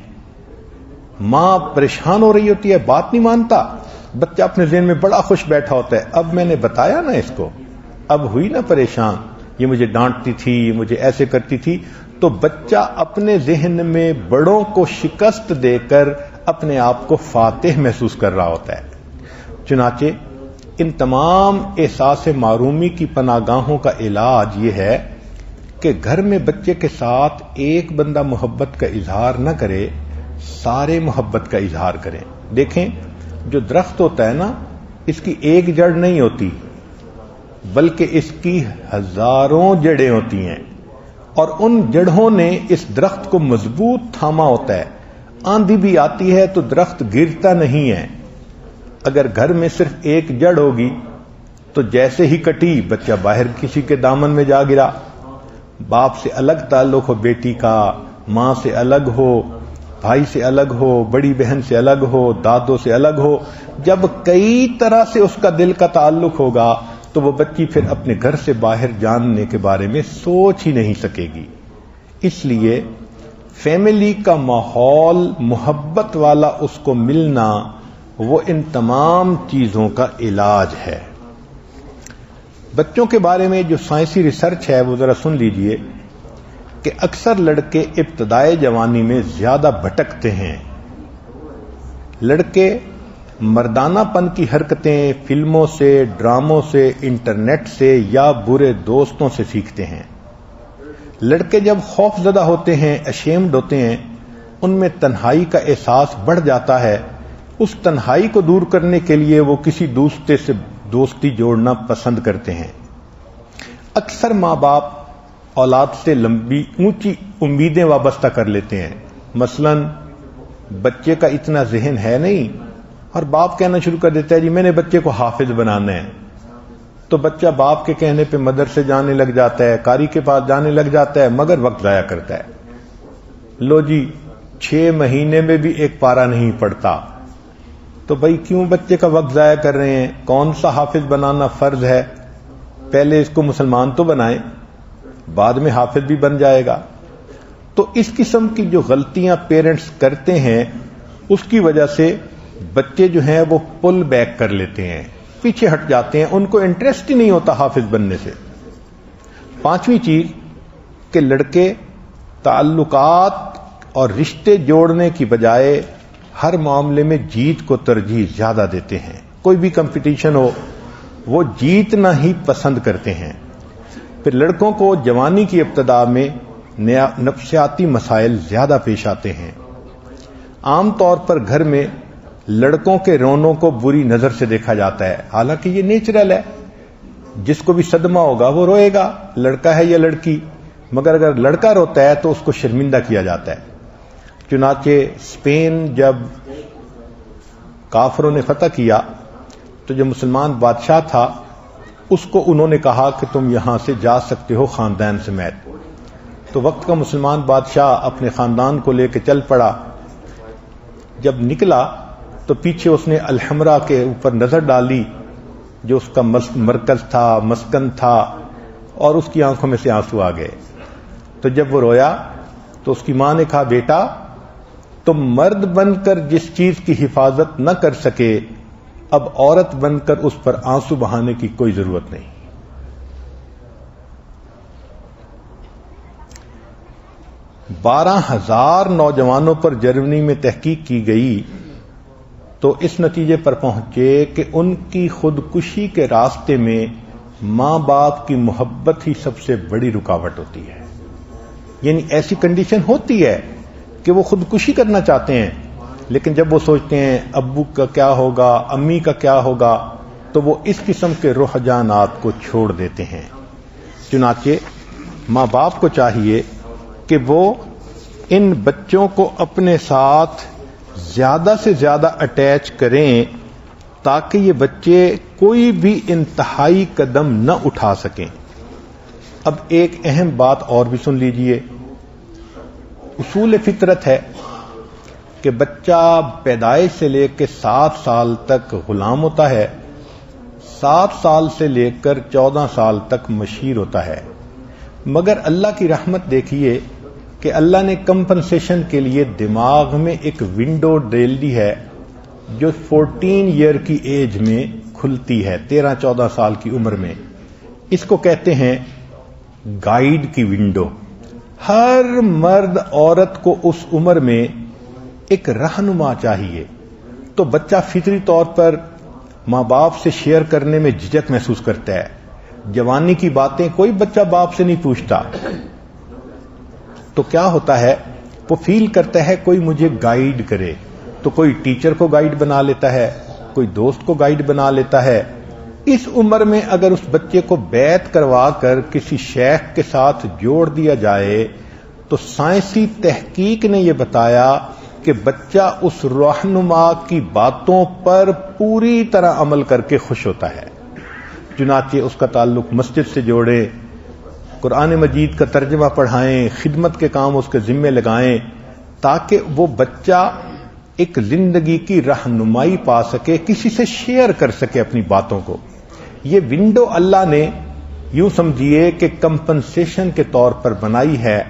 ماں پریشان ہو رہی ہوتی ہے، بات نہیں مانتا، بچہ اپنے ذہن میں بڑا خوش بیٹھا ہوتا ہے، اب میں نے بتایا نا اس کو، اب ہوئی نا پریشان، یہ مجھے ڈانٹتی تھی، یہ مجھے ایسے کرتی تھی۔ تو بچہ اپنے ذہن میں بڑوں کو شکست دے کر اپنے آپ کو فاتح محسوس کر رہا ہوتا ہے۔ چنانچہ ان تمام احساس معرومی کی پناہ گاہوں کا علاج یہ ہے کہ گھر میں بچے کے ساتھ ایک بندہ محبت کا اظہار نہ کرے، سارے محبت کا اظہار کریں۔ دیکھیں، جو درخت ہوتا ہے نا، اس کی ایک جڑ نہیں ہوتی بلکہ اس کی ہزاروں جڑیں ہوتی ہیں، اور ان جڑوں نے اس درخت کو مضبوط تھاما ہوتا ہے۔ آندھی بھی آتی ہے تو درخت گرتا نہیں ہے۔ اگر گھر میں صرف ایک جڑ ہوگی تو جیسے ہی کٹی بچہ باہر کسی کے دامن میں جا گرا۔ باپ سے الگ تعلق ہو بیٹی کا، ماں سے الگ ہو، بھائی سے الگ ہو، بڑی بہن سے الگ ہو، دادوں سے الگ ہو، جب کئی طرح سے اس کا دل کا تعلق ہوگا تو وہ بچی پھر اپنے گھر سے باہر جاننے کے بارے میں سوچ ہی نہیں سکے گی۔ اس لیے فیملی کا ماحول محبت والا اس کو ملنا وہ ان تمام چیزوں کا علاج ہے۔ بچوں کے بارے میں جو سائنسی ریسرچ ہے وہ ذرا سن لیجئے کہ اکثر لڑکے ابتدائی جوانی میں زیادہ بھٹکتے ہیں۔ لڑکے مردانہ پن کی حرکتیں فلموں سے، ڈراموں سے، انٹرنیٹ سے یا برے دوستوں سے سیکھتے ہیں۔ لڑکے جب خوف زدہ ہوتے ہیں، اشیمڈ ہوتے ہیں، ان میں تنہائی کا احساس بڑھ جاتا ہے۔ اس تنہائی کو دور کرنے کے لیے وہ کسی دوسرے سے دوستی جوڑنا پسند کرتے ہیں۔ اکثر ماں باپ اولاد سے لمبی اونچی امیدیں وابستہ کر لیتے ہیں۔ مثلا بچے کا اتنا ذہن ہے نہیں اور باپ کہنا شروع کر دیتا ہے جی میں نے بچے کو حافظ بنانا ہے، تو بچہ باپ کے کہنے پہ مدرسے جانے لگ جاتا ہے، قاری کے پاس جانے لگ جاتا ہے، مگر وقت ضائع کرتا ہے۔ لو جی 6 مہینے میں بھی ایک پارہ نہیں پڑتا، تو بھائی کیوں بچے کا وقت ضائع کر رہے ہیں؟ کون سا حافظ بنانا فرض ہے؟ پہلے اس کو مسلمان تو بنائیں، بعد میں حافظ بھی بن جائے گا۔ تو اس قسم کی جو غلطیاں پیرنٹس کرتے ہیں اس کی وجہ سے بچے جو ہیں وہ پل بیک کر لیتے ہیں، پیچھے ہٹ جاتے ہیں، ان کو انٹرسٹ ہی نہیں ہوتا حافظ بننے سے۔ 5ویں چیز کہ لڑکے تعلقات اور رشتے جوڑنے کی بجائے ہر معاملے میں جیت کو ترجیح زیادہ دیتے ہیں۔ کوئی بھی کمپٹیشن ہو وہ جیتنا ہی پسند کرتے ہیں۔ پھر لڑکوں کو جوانی کی ابتدا میں نفسیاتی مسائل زیادہ پیش آتے ہیں۔ عام طور پر گھر میں لڑکوں کے رونوں کو بری نظر سے دیکھا جاتا ہے، حالانکہ یہ نیچرل ہے، جس کو بھی صدمہ ہوگا وہ روئے گا، لڑکا ہے یا لڑکی، مگر اگر لڑکا روتا ہے تو اس کو شرمندہ کیا جاتا ہے۔ چنانچہ اسپین جب کافروں نے فتح کیا تو جو مسلمان بادشاہ تھا اس کو انہوں نے کہا کہ تم یہاں سے جا سکتے ہو خاندان سمیت۔ تو وقت کا مسلمان بادشاہ اپنے خاندان کو لے کے چل پڑا۔ جب نکلا تو پیچھے اس نے الحمرا کے اوپر نظر ڈالی جو اس کا مرکز تھا، مسکن تھا، اور اس کی آنکھوں میں سے آنسو آ گئے۔ تو جب وہ رویا تو اس کی ماں نے کہا، بیٹا تم مرد بن کر جس چیز کی حفاظت نہ کر سکے، اب عورت بن کر اس پر آنسو بہانے کی کوئی ضرورت نہیں۔ 12,000 نوجوانوں پر جرمنی میں تحقیق کی گئی تو اس نتیجے پر پہنچے کہ ان کی خودکشی کے راستے میں ماں باپ کی محبت ہی سب سے بڑی رکاوٹ ہوتی ہے۔ یعنی ایسی کنڈیشن ہوتی ہے کہ وہ خودکشی کرنا چاہتے ہیں، لیکن جب وہ سوچتے ہیں ابو کا کیا ہوگا، امی کا کیا ہوگا، تو وہ اس قسم کے رجحانات کو چھوڑ دیتے ہیں۔ چنانچہ ماں باپ کو چاہیے کہ وہ ان بچوں کو اپنے ساتھ زیادہ سے زیادہ اٹیچ کریں تاکہ یہ بچے کوئی بھی انتہائی قدم نہ اٹھا سکیں۔ اب ایک اہم بات اور بھی سن لیجئے۔ اصول فطرت ہے کہ بچہ پیدائش سے لے کے 7 سال تک غلام ہوتا ہے، 7 سال سے لے کر 14 سال تک مشیر ہوتا ہے، مگر اللہ کی رحمت دیکھیے کہ اللہ نے کمپنسیشن کے لیے دماغ میں ایک ونڈو ڈال دی ہے جو 14 ایئر کی ایج میں کھلتی ہے، 13-14 سال کی عمر میں۔ اس کو کہتے ہیں گائیڈ کی ونڈو۔ ہر مرد عورت کو اس عمر میں ایک رہنما چاہیے، تو بچہ فطری طور پر ماں باپ سے شیئر کرنے میں جھجک محسوس کرتا ہے۔ جوانی کی باتیں کوئی بچہ باپ سے نہیں پوچھتا، تو کیا ہوتا ہے، وہ فیل کرتا ہے کوئی مجھے گائیڈ کرے، تو کوئی ٹیچر کو گائیڈ بنا لیتا ہے، کوئی دوست کو گائیڈ بنا لیتا ہے۔ اس عمر میں اگر اس بچے کو بیعت کروا کر کسی شیخ کے ساتھ جوڑ دیا جائے تو سائنسی تحقیق نے یہ بتایا کہ بچہ اس رہنما کی باتوں پر پوری طرح عمل کر کے خوش ہوتا ہے۔ چنانچہ اس کا تعلق مسجد سے جوڑیں، قرآن مجید کا ترجمہ پڑھائیں، خدمت کے کام اس کے ذمے لگائیں، تاکہ وہ بچہ ایک زندگی کی رہنمائی پا سکے، کسی سے شیئر کر سکے اپنی باتوں کو۔ یہ ونڈو اللہ نے یوں سمجھیے کہ کمپنسیشن کے طور پر بنائی ہے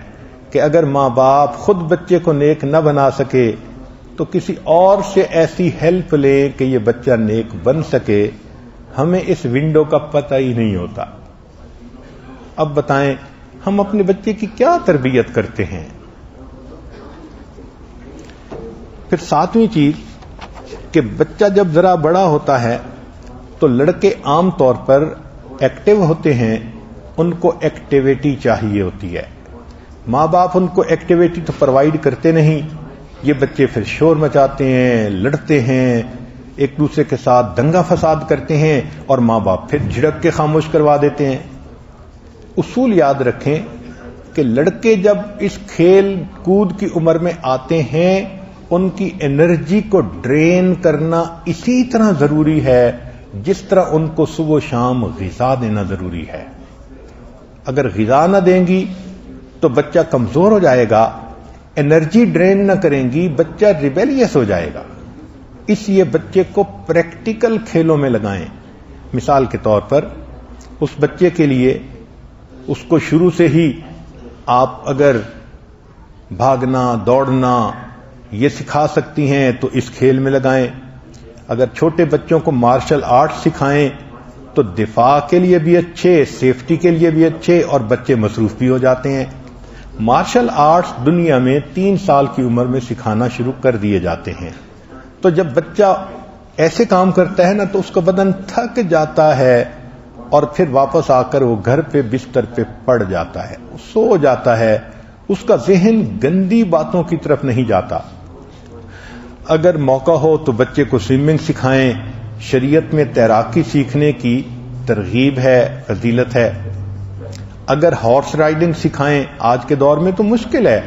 کہ اگر ماں باپ خود بچے کو نیک نہ بنا سکے تو کسی اور سے ایسی ہیلپ لیں کہ یہ بچہ نیک بن سکے۔ ہمیں اس ونڈو کا پتہ ہی نہیں ہوتا۔ اب بتائیں ہم اپنے بچے کی کیا تربیت کرتے ہیں؟ پھر 7ویں چیز کہ بچہ جب ذرا بڑا ہوتا ہے تو لڑکے عام طور پر ایکٹیو ہوتے ہیں، ان کو ایکٹیویٹی چاہیے ہوتی ہے۔ ماں باپ ان کو ایکٹیویٹی تو پرووائڈ کرتے نہیں، یہ بچے پھر شور مچاتے ہیں، لڑتے ہیں، ایک دوسرے کے ساتھ دنگا فساد کرتے ہیں، اور ماں باپ پھر جھڑک کے خاموش کروا دیتے ہیں۔ اصول یاد رکھیں کہ لڑکے جب اس کھیل کود کی عمر میں آتے ہیں ان کی انرجی کو ڈرین کرنا اسی طرح ضروری ہے جس طرح ان کو صبح و شام غذا دینا ضروری ہے۔ اگر غذا نہ دیں گی تو بچہ کمزور ہو جائے گا، انرجی ڈرین نہ کریں گی، بچہ ریبیلیس ہو جائے گا۔ اس لیے بچے کو پریکٹیکل کھیلوں میں لگائیں۔ مثال کے طور پر اس بچے کے لیے اس کو شروع سے ہی آپ اگر بھاگنا دوڑنا یہ سکھا سکتی ہیں تو اس کھیل میں لگائیں۔ اگر چھوٹے بچوں کو مارشل آرٹ سکھائیں تو دفاع کے لیے بھی اچھے، سیفٹی کے لیے بھی اچھے، اور بچے مصروف بھی ہو جاتے ہیں۔ مارشل آرٹس دنیا میں 3 سال کی عمر میں سکھانا شروع کر دیے جاتے ہیں۔ تو جب بچہ ایسے کام کرتا ہے نا تو اس کا بدن تھک جاتا ہے اور پھر واپس آ کر وہ گھر پہ بستر پہ پڑ جاتا ہے، سو جاتا ہے، اس کا ذہن گندی باتوں کی طرف نہیں جاتا. اگر موقع ہو تو بچے کو سوئمنگ سکھائیں. شریعت میں تیراکی سیکھنے کی ترغیب ہے، فضیلت ہے. اگر ہارس رائڈنگ سکھائیں، آج کے دور میں تو مشکل ہے،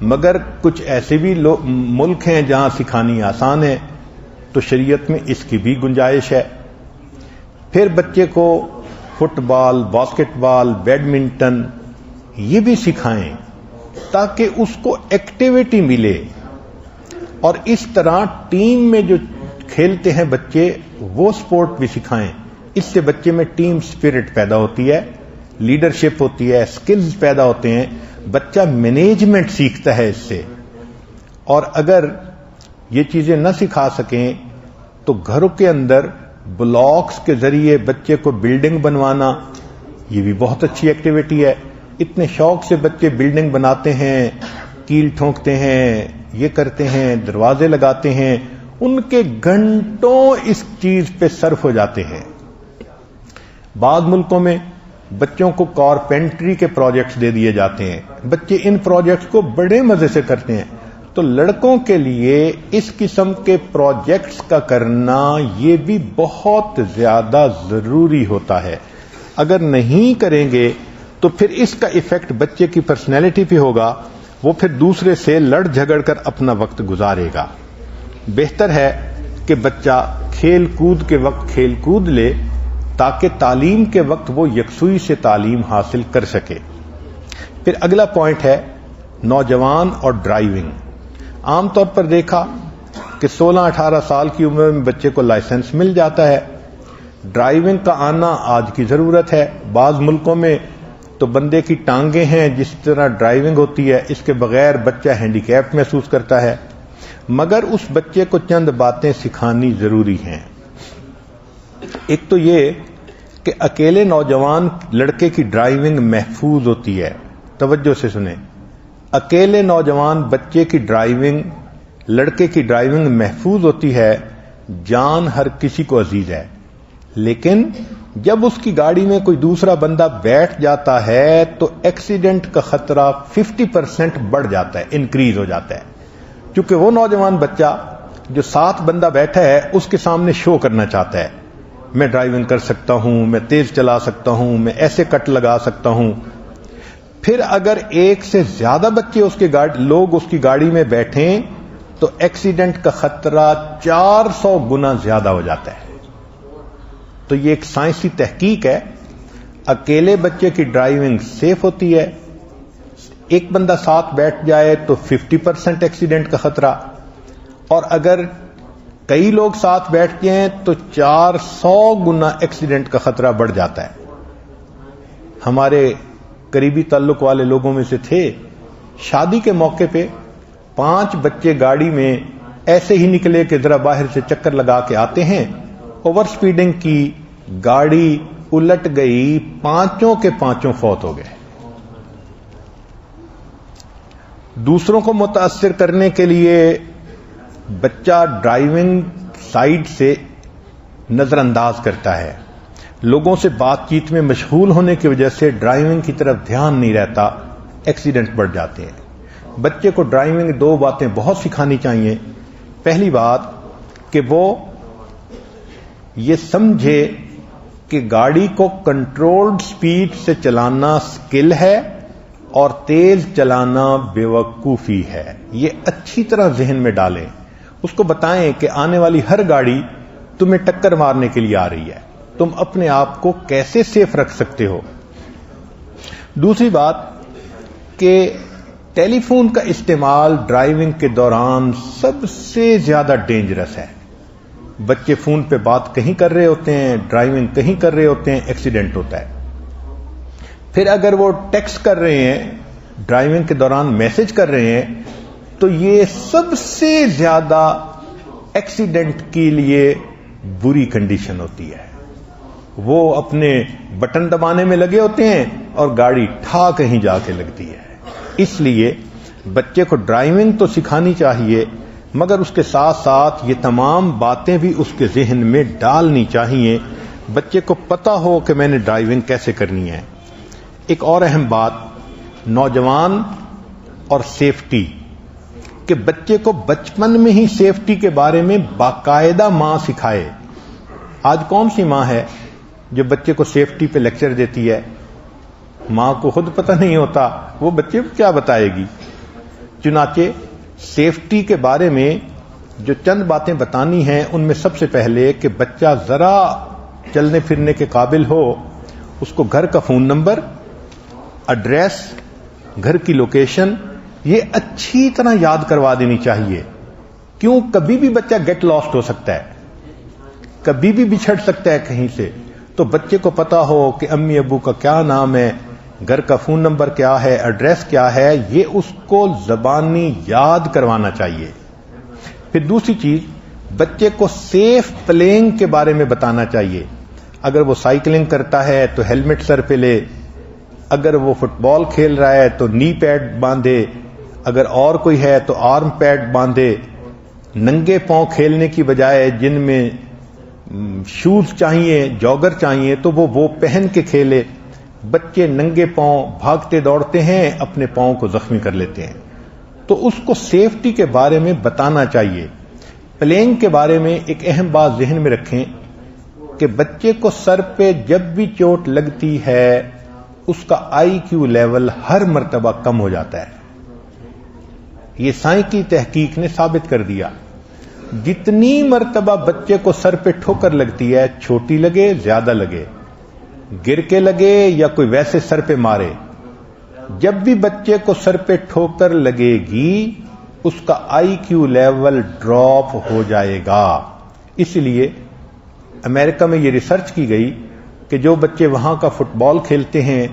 مگر کچھ ایسے بھی ملک ہیں جہاں سکھانی آسان ہے، تو شریعت میں اس کی بھی گنجائش ہے. پھر بچے کو فٹ بال، باسکٹ بال، بیڈمنٹن یہ بھی سکھائیں تاکہ اس کو ایکٹیویٹی ملے، اور اس طرح ٹیم میں جو کھیلتے ہیں بچے وہ سپورٹ بھی سکھائیں. اس سے بچے میں ٹیم سپرٹ پیدا ہوتی ہے، لیڈرشپ ہوتی ہے، سکلز پیدا ہوتے ہیں، بچہ مینجمنٹ سیکھتا ہے اس سے. اور اگر یہ چیزیں نہ سکھا سکیں تو گھروں کے اندر بلاکس کے ذریعے بچے کو بلڈنگ بنوانا یہ بھی بہت اچھی ایکٹیویٹی ہے. اتنے شوق سے بچے بلڈنگ بناتے ہیں، کیل ٹھونکتے ہیں، یہ کرتے ہیں، دروازے لگاتے ہیں، ان کے گھنٹوں اس چیز پہ صرف ہو جاتے ہیں. بعض ملکوں میں بچوں کو کارپینٹری کے پروجیکٹس دے دیے جاتے ہیں، بچے ان پروجیکٹس کو بڑے مزے سے کرتے ہیں. تو لڑکوں کے لیے اس قسم کے پروجیکٹس کا کرنا یہ بھی بہت زیادہ ضروری ہوتا ہے. اگر نہیں کریں گے تو پھر اس کا ایفیکٹ بچے کی پرسنالٹی پہ ہوگا، وہ پھر دوسرے سے لڑ جھگڑ کر اپنا وقت گزارے گا. بہتر ہے کہ بچہ کھیل کود کے وقت کھیل کود لے تاکہ تعلیم کے وقت وہ یکسوئی سے تعلیم حاصل کر سکے. پھر اگلا پوائنٹ ہے نوجوان اور ڈرائیونگ. عام طور پر دیکھا کہ 16-18 سال کی عمر میں بچے کو لائسنس مل جاتا ہے. ڈرائیونگ کا آنا آج کی ضرورت ہے. بعض ملکوں میں تو بندے کی ٹانگیں ہیں، جس طرح ڈرائیونگ ہوتی ہے اس کے بغیر بچہ ہینڈی کیپ محسوس کرتا ہے. مگر اس بچے کو چند باتیں سکھانی ضروری ہیں. ایک تو یہ کہ اکیلے نوجوان لڑکے کی ڈرائیونگ محفوظ ہوتی ہے. توجہ سے سنیں، اکیلے نوجوان بچے کی ڈرائیونگ، لڑکے کی ڈرائیونگ محفوظ ہوتی ہے، جان ہر کسی کو عزیز ہے. لیکن جب اس کی گاڑی میں کوئی دوسرا بندہ بیٹھ جاتا ہے تو ایکسیڈنٹ کا خطرہ 50% بڑھ جاتا ہے، انکریز ہو جاتا ہے. کیونکہ وہ نوجوان بچہ جو ساتھ بندہ بیٹھا ہے اس کے سامنے شو کرنا چاہتا ہے، میں ڈرائیونگ کر سکتا ہوں، میں تیز چلا سکتا ہوں، میں ایسے کٹ لگا سکتا ہوں. پھر اگر ایک سے زیادہ بچے لوگ اس کی گاڑی میں بیٹھیں تو ایکسیڈنٹ کا خطرہ 400 گنا زیادہ ہو جاتا ہے. تو یہ ایک سائنسی تحقیق ہے. اکیلے بچے کی ڈرائیونگ سیف ہوتی ہے، ایک بندہ ساتھ بیٹھ جائے تو 50% ایکسیڈنٹ کا خطرہ، اور اگر کئی لوگ ساتھ بیٹھ جائیں تو 400 گنا ایکسیڈنٹ کا خطرہ بڑھ جاتا ہے. ہمارے قریبی تعلق والے لوگوں میں سے تھے، شادی کے موقع پہ 5 بچے گاڑی میں ایسے ہی نکلے کہ ذرا باہر سے چکر لگا کے آتے ہیں، اوور سپیڈنگ کی، گاڑی الٹ گئی، 5 کے 5 فوت ہو گئے. دوسروں کو متاثر کرنے کے لیے بچہ ڈرائیونگ سائیڈ سے نظر انداز کرتا ہے. لوگوں سے بات چیت میں مشغول ہونے کی وجہ سے ڈرائیونگ کی طرف دھیان نہیں رہتا، ایکسیڈنٹ بڑھ جاتے ہیں. بچے کو ڈرائیونگ 2 باتیں بہت سکھانی چاہیے. پہلی بات کہ وہ یہ سمجھے کہ گاڑی کو کنٹرولڈ سپیڈ سے چلانا سکل ہے اور تیز چلانا بیوقوفی ہے. یہ اچھی طرح ذہن میں ڈالیں. اس کو بتائیں کہ آنے والی ہر گاڑی تمہیں ٹکر مارنے کے لیے آ رہی ہے، تم اپنے آپ کو کیسے سیف رکھ سکتے ہو. دوسری بات کہ ٹیلی فون کا استعمال ڈرائیونگ کے دوران سب سے زیادہ ڈینجرس ہے. بچے فون پہ بات کہیں کر رہے ہوتے ہیں، ڈرائیونگ کہیں کر رہے ہوتے ہیں، ایکسیڈنٹ ہوتا ہے. پھر اگر وہ ٹیکسٹ کر رہے ہیں، ڈرائیونگ کے دوران میسج کر رہے ہیں، تو یہ سب سے زیادہ ایکسیڈنٹ کے لیے بری کنڈیشن ہوتی ہے. وہ اپنے بٹن دبانے میں لگے ہوتے ہیں اور گاڑی ٹھا کہیں جا کے لگتی ہے. اس لیے بچے کو ڈرائیونگ تو سکھانی چاہیے، مگر اس کے ساتھ ساتھ یہ تمام باتیں بھی اس کے ذہن میں ڈالنی چاہیے. بچے کو پتا ہو کہ میں نے ڈرائیونگ کیسے کرنی ہے. ایک اور اہم بات، نوجوان اور سیفٹی، کہ بچے کو بچپن میں ہی سیفٹی کے بارے میں باقاعدہ ماں سکھائے. آج کون سی ماں ہے جو بچے کو سیفٹی پہ لیکچر دیتی ہے؟ ماں کو خود پتہ نہیں ہوتا، وہ بچے کو کیا بتائے گی؟ چنانچہ سیفٹی کے بارے میں جو چند باتیں بتانی ہیں ان میں سب سے پہلے کہ بچہ ذرا چلنے پھرنے کے قابل ہو، اس کو گھر کا فون نمبر، ایڈریس، گھر کی لوکیشن یہ اچھی طرح یاد کروا دینی چاہیے. کیوں؟ کبھی بھی بچہ گیٹ لاسٹ ہو سکتا ہے، کبھی بھی بچھڑ سکتا ہے کہیں سے. تو بچے کو پتا ہو کہ امی ابو کا کیا نام ہے، گھر کا فون نمبر کیا ہے، ایڈریس کیا ہے، یہ اس کو زبانی یاد کروانا چاہیے. پھر دوسری چیز، بچے کو سیف پلینگ کے بارے میں بتانا چاہیے. اگر وہ سائیکلنگ کرتا ہے تو ہیلمٹ سر پہ لے، اگر وہ فٹ بال کھیل رہا ہے تو نی پیڈ باندھے، اگر اور کوئی ہے تو آرم پیڈ باندھے. ننگے پاؤں کھیلنے کی بجائے جن میں شوز چاہیے، جاگر چاہیے، تو وہ پہن کے کھیلے. بچے ننگے پاؤں بھاگتے دوڑتے ہیں، اپنے پاؤں کو زخمی کر لیتے ہیں. تو اس کو سیفٹی کے بارے میں بتانا چاہیے. پلینگ کے بارے میں ایک اہم بات ذہن میں رکھیں کہ بچے کو سر پہ جب بھی چوٹ لگتی ہے اس کا آئی کیو لیول ہر مرتبہ کم ہو جاتا ہے. یہ سائنس کی تحقیق نے ثابت کر دیا. جتنی مرتبہ بچے کو سر پہ ٹھوکر لگتی ہے، چھوٹی لگے زیادہ لگے، گر کے لگے یا کوئی ویسے سر پہ مارے، جب بھی بچے کو سر پہ ٹھوکر لگے گی اس کا آئی کیو لیول ڈراپ ہو جائے گا. اس لیے امریکہ میں یہ ریسرچ کی گئی کہ جو بچے وہاں کا فٹ بال کھیلتے ہیں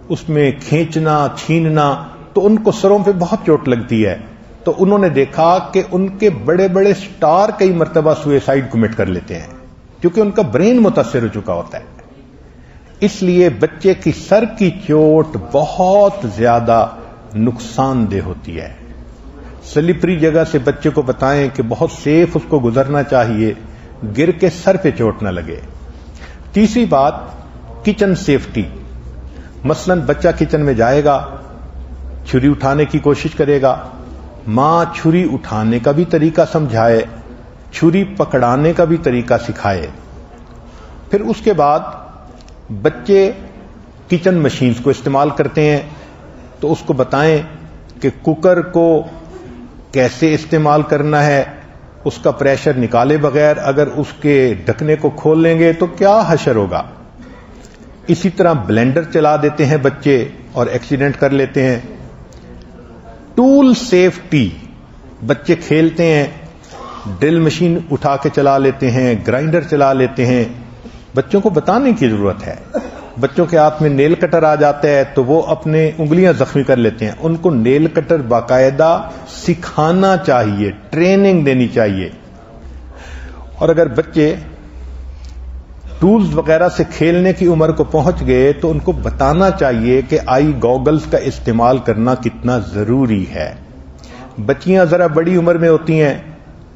اس میں کھینچنا چھیننا تو ان کو سروں پہ بہت چوٹ لگتی ہے. تو انہوں نے دیکھا کہ ان کے بڑے بڑے سٹار کئی مرتبہ سوئسائڈ کمٹ کر لیتے ہیں کیونکہ ان کا برین متاثر ہو چکا ہوتا ہے. اس لیے بچے کی سر کی چوٹ بہت زیادہ نقصان دہ ہوتی ہے. سلپری جگہ سے بچے کو بتائیں کہ بہت سیف اس کو گزرنا چاہیے، گر کے سر پہ چوٹ نہ لگے. تیسری بات، کچن سیفٹی. مثلا بچہ کچن میں جائے گا، چھری اٹھانے کی کوشش کرے گا، ماں چھری اٹھانے کا بھی طریقہ سمجھائے، چھری پکڑانے کا بھی طریقہ سکھائے. پھر اس کے بعد بچے کچن مشینز کو استعمال کرتے ہیں تو اس کو بتائیں کہ کوکر کو کیسے استعمال کرنا ہے، اس کا پریشر نکالے بغیر اگر اس کے ڈھکنے کو کھول لیں گے تو کیا حشر ہوگا. اسی طرح بلینڈر چلا دیتے ہیں بچے اور ایکسیڈنٹ کر لیتے ہیں. ٹول سیفٹی، بچے کھیلتے ہیں، ڈرل مشین اٹھا کے چلا لیتے ہیں، گرائنڈر چلا لیتے ہیں. بچوں کو بتانے کی ضرورت ہے. بچوں کے ہاتھ میں نیل کٹر آ جاتا ہے تو وہ اپنے انگلیاں زخمی کر لیتے ہیں. ان کو نیل کٹر باقاعدہ سکھانا چاہیے، ٹریننگ دینی چاہیے. اور اگر بچے ٹولز وغیرہ سے کھیلنے کی عمر کو پہنچ گئے تو ان کو بتانا چاہیے کہ آئی گوگلز کا استعمال کرنا کتنا ضروری ہے. بچیاں ذرا بڑی عمر میں ہوتی ہیں،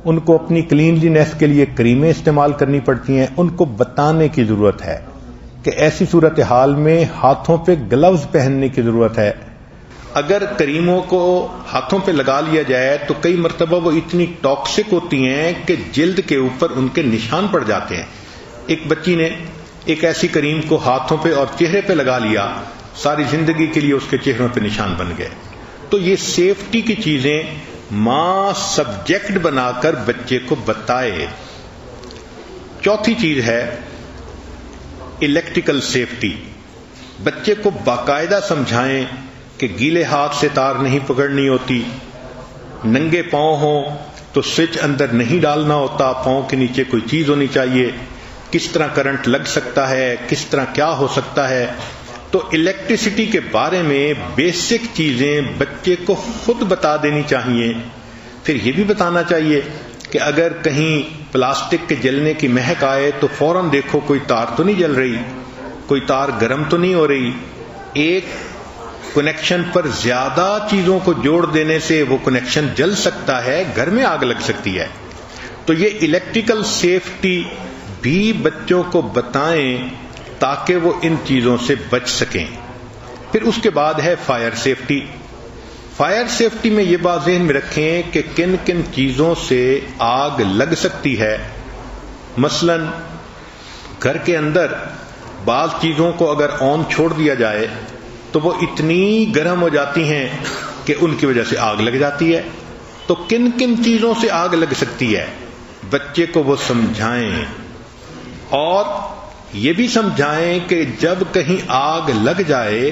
ان کو اپنی کلینلینس کے لیے کریمیں استعمال کرنی پڑتی ہیں. ان کو بتانے کی ضرورت ہے کہ ایسی صورتحال میں ہاتھوں پہ گلوز پہننے کی ضرورت ہے. اگر کریموں کو ہاتھوں پہ لگا لیا جائے تو کئی مرتبہ وہ اتنی ٹاکسک ہوتی ہیں کہ جلد کے اوپر ان کے نشان پڑ جاتے ہیں. ایک بچی نے ایک ایسی کریم کو ہاتھوں پہ اور چہرے پہ لگا لیا، ساری زندگی کے لیے اس کے چہروں پہ نشان بن گئے. تو یہ سیفٹی کی چیزیں ماں سبجیکٹ بنا کر بچے کو بتائے. چوتھی چیز ہے الیکٹریکل سیفٹی. بچے کو باقاعدہ سمجھائیں کہ گیلے ہاتھ سے تار نہیں پکڑنی ہوتی، ننگے پاؤں ہوں تو سوئچ اندر نہیں ڈالنا ہوتا، پاؤں کے نیچے کوئی چیز ہونی چاہیے، کس طرح کرنٹ لگ سکتا ہے، کس طرح کیا ہو سکتا ہے. تو الیکٹریسٹی کے بارے میں بیسک چیزیں بچے کو خود بتا دینی چاہیے. پھر یہ بھی بتانا چاہیے کہ اگر کہیں پلاسٹک کے جلنے کی مہک آئے تو فوراً دیکھو کوئی تار تو نہیں جل رہی، کوئی تار گرم تو نہیں ہو رہی. ایک کنیکشن پر زیادہ چیزوں کو جوڑ دینے سے وہ کنیکشن جل سکتا ہے، گھر میں آگ لگ سکتی ہے. تو یہ الیکٹریکل سیفٹی بھی بچوں کو بتائیں تاکہ وہ ان چیزوں سے بچ سکیں. پھر اس کے بعد ہے فائر سیفٹی. فائر سیفٹی میں یہ بات ذہن میں رکھیں کہ کن کن چیزوں سے آگ لگ سکتی ہے. مثلا گھر کے اندر بعض چیزوں کو اگر آن چھوڑ دیا جائے تو وہ اتنی گرم ہو جاتی ہیں کہ ان کی وجہ سے آگ لگ جاتی ہے. تو کن کن چیزوں سے آگ لگ سکتی ہے بچے کو وہ سمجھائیں، اور یہ بھی سمجھائیں کہ جب کہیں آگ لگ جائے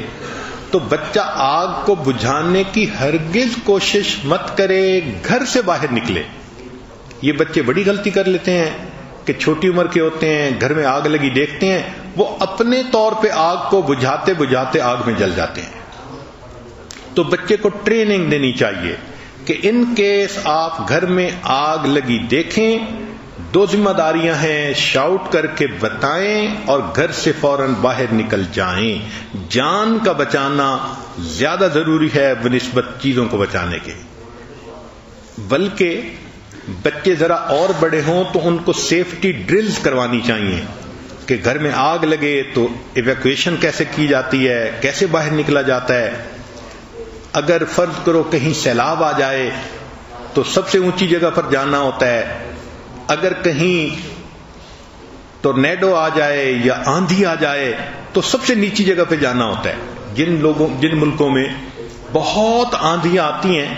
تو بچہ آگ کو بجھانے کی ہرگز کوشش مت کرے، گھر سے باہر نکلے. یہ بچے بڑی غلطی کر لیتے ہیں کہ چھوٹی عمر کے ہوتے ہیں، گھر میں آگ لگی دیکھتے ہیں، وہ اپنے طور پہ آگ کو بجھاتے بجھاتے آگ میں جل جاتے ہیں. تو بچے کو ٹریننگ دینی چاہیے کہ ان کیس آپ گھر میں آگ لگی دیکھیں، دو ذمہ داریاں ہیں، شاؤٹ کر کے بتائیں اور گھر سے فوراً باہر نکل جائیں. جان کا بچانا زیادہ ضروری ہے بنسبت چیزوں کو بچانے کے. بلکہ بچے ذرا اور بڑے ہوں تو ان کو سیفٹی ڈرلز کروانی چاہیے کہ گھر میں آگ لگے تو ایویکویشن کیسے کی جاتی ہے، کیسے باہر نکلا جاتا ہے. اگر فرض کرو کہیں سیلاب آ جائے تو سب سے اونچی جگہ پر جانا ہوتا ہے. اگر کہیں ٹورنیڈو آ جائے یا آندھی آ جائے تو سب سے نیچی جگہ پہ جانا ہوتا ہے. جن ملکوں میں بہت آندھیاں آتی ہیں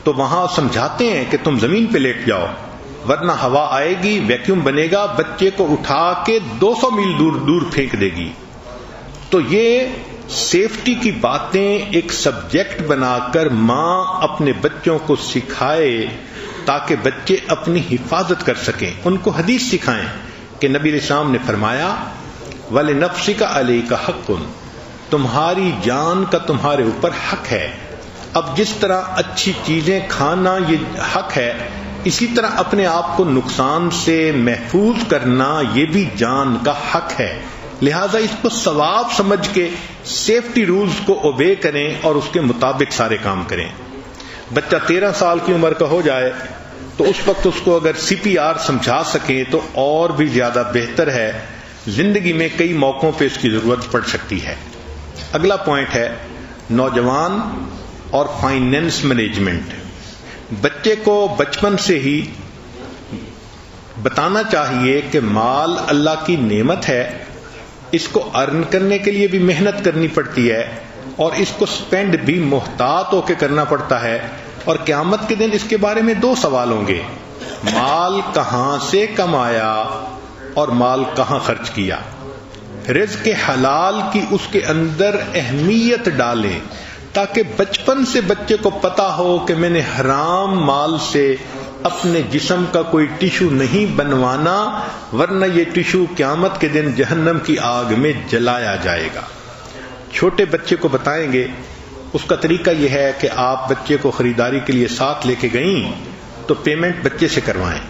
تو وہاں سمجھاتے ہیں کہ تم زمین پہ لیٹ جاؤ ورنہ ہوا آئے گی، ویکیوم بنے گا، بچے کو اٹھا کے 200 میل دور پھینک دے گی. تو یہ سیفٹی کی باتیں ایک سبجیکٹ بنا کر ماں اپنے بچوں کو سکھائے تاکہ بچے اپنی حفاظت کر سکیں. ان کو حدیث سکھائیں کہ نبی علیہ السلام نے فرمایا وَلِنَفْسِكَ عَلَيْكَ حَقٌّ، تمہاری جان کا تمہارے اوپر حق ہے. اب جس طرح اچھی چیزیں کھانا یہ حق ہے، اسی طرح اپنے آپ کو نقصان سے محفوظ کرنا یہ بھی جان کا حق ہے. لہذا اس کو ثواب سمجھ کے سیفٹی رولز کو اوبے کریں اور اس کے مطابق سارے کام کریں. بچہ 13 سال کی عمر کا ہو جائے تو اس وقت اس کو اگر CPR سمجھا سکیں تو اور بھی زیادہ بہتر ہے. زندگی میں کئی موقعوں پہ اس کی ضرورت پڑ سکتی ہے. اگلا پوائنٹ ہے نوجوان اور فائنینس مینجمنٹ. بچے کو بچپن سے ہی بتانا چاہیے کہ مال اللہ کی نعمت ہے، اس کو ارن کرنے کے لیے بھی محنت کرنی پڑتی ہے اور اس کو سپینڈ بھی محتاط ہو کے کرنا پڑتا ہے. اور قیامت کے دن اس کے بارے میں 2 سوال ہوں گے، مال کہاں سے کمایا اور مال کہاں خرچ کیا. رزق حلال کی اس کے اندر اہمیت ڈالیں تاکہ بچپن سے بچے کو پتا ہو کہ میں نے حرام مال سے اپنے جسم کا کوئی ٹیشو نہیں بنوانا ورنہ یہ ٹیشو قیامت کے دن جہنم کی آگ میں جلایا جائے گا. چھوٹے بچے کو بتائیں گے. اس کا طریقہ یہ ہے کہ آپ بچے کو خریداری کے لیے ساتھ لے کے گئیں تو پیمنٹ بچے سے کروائیں.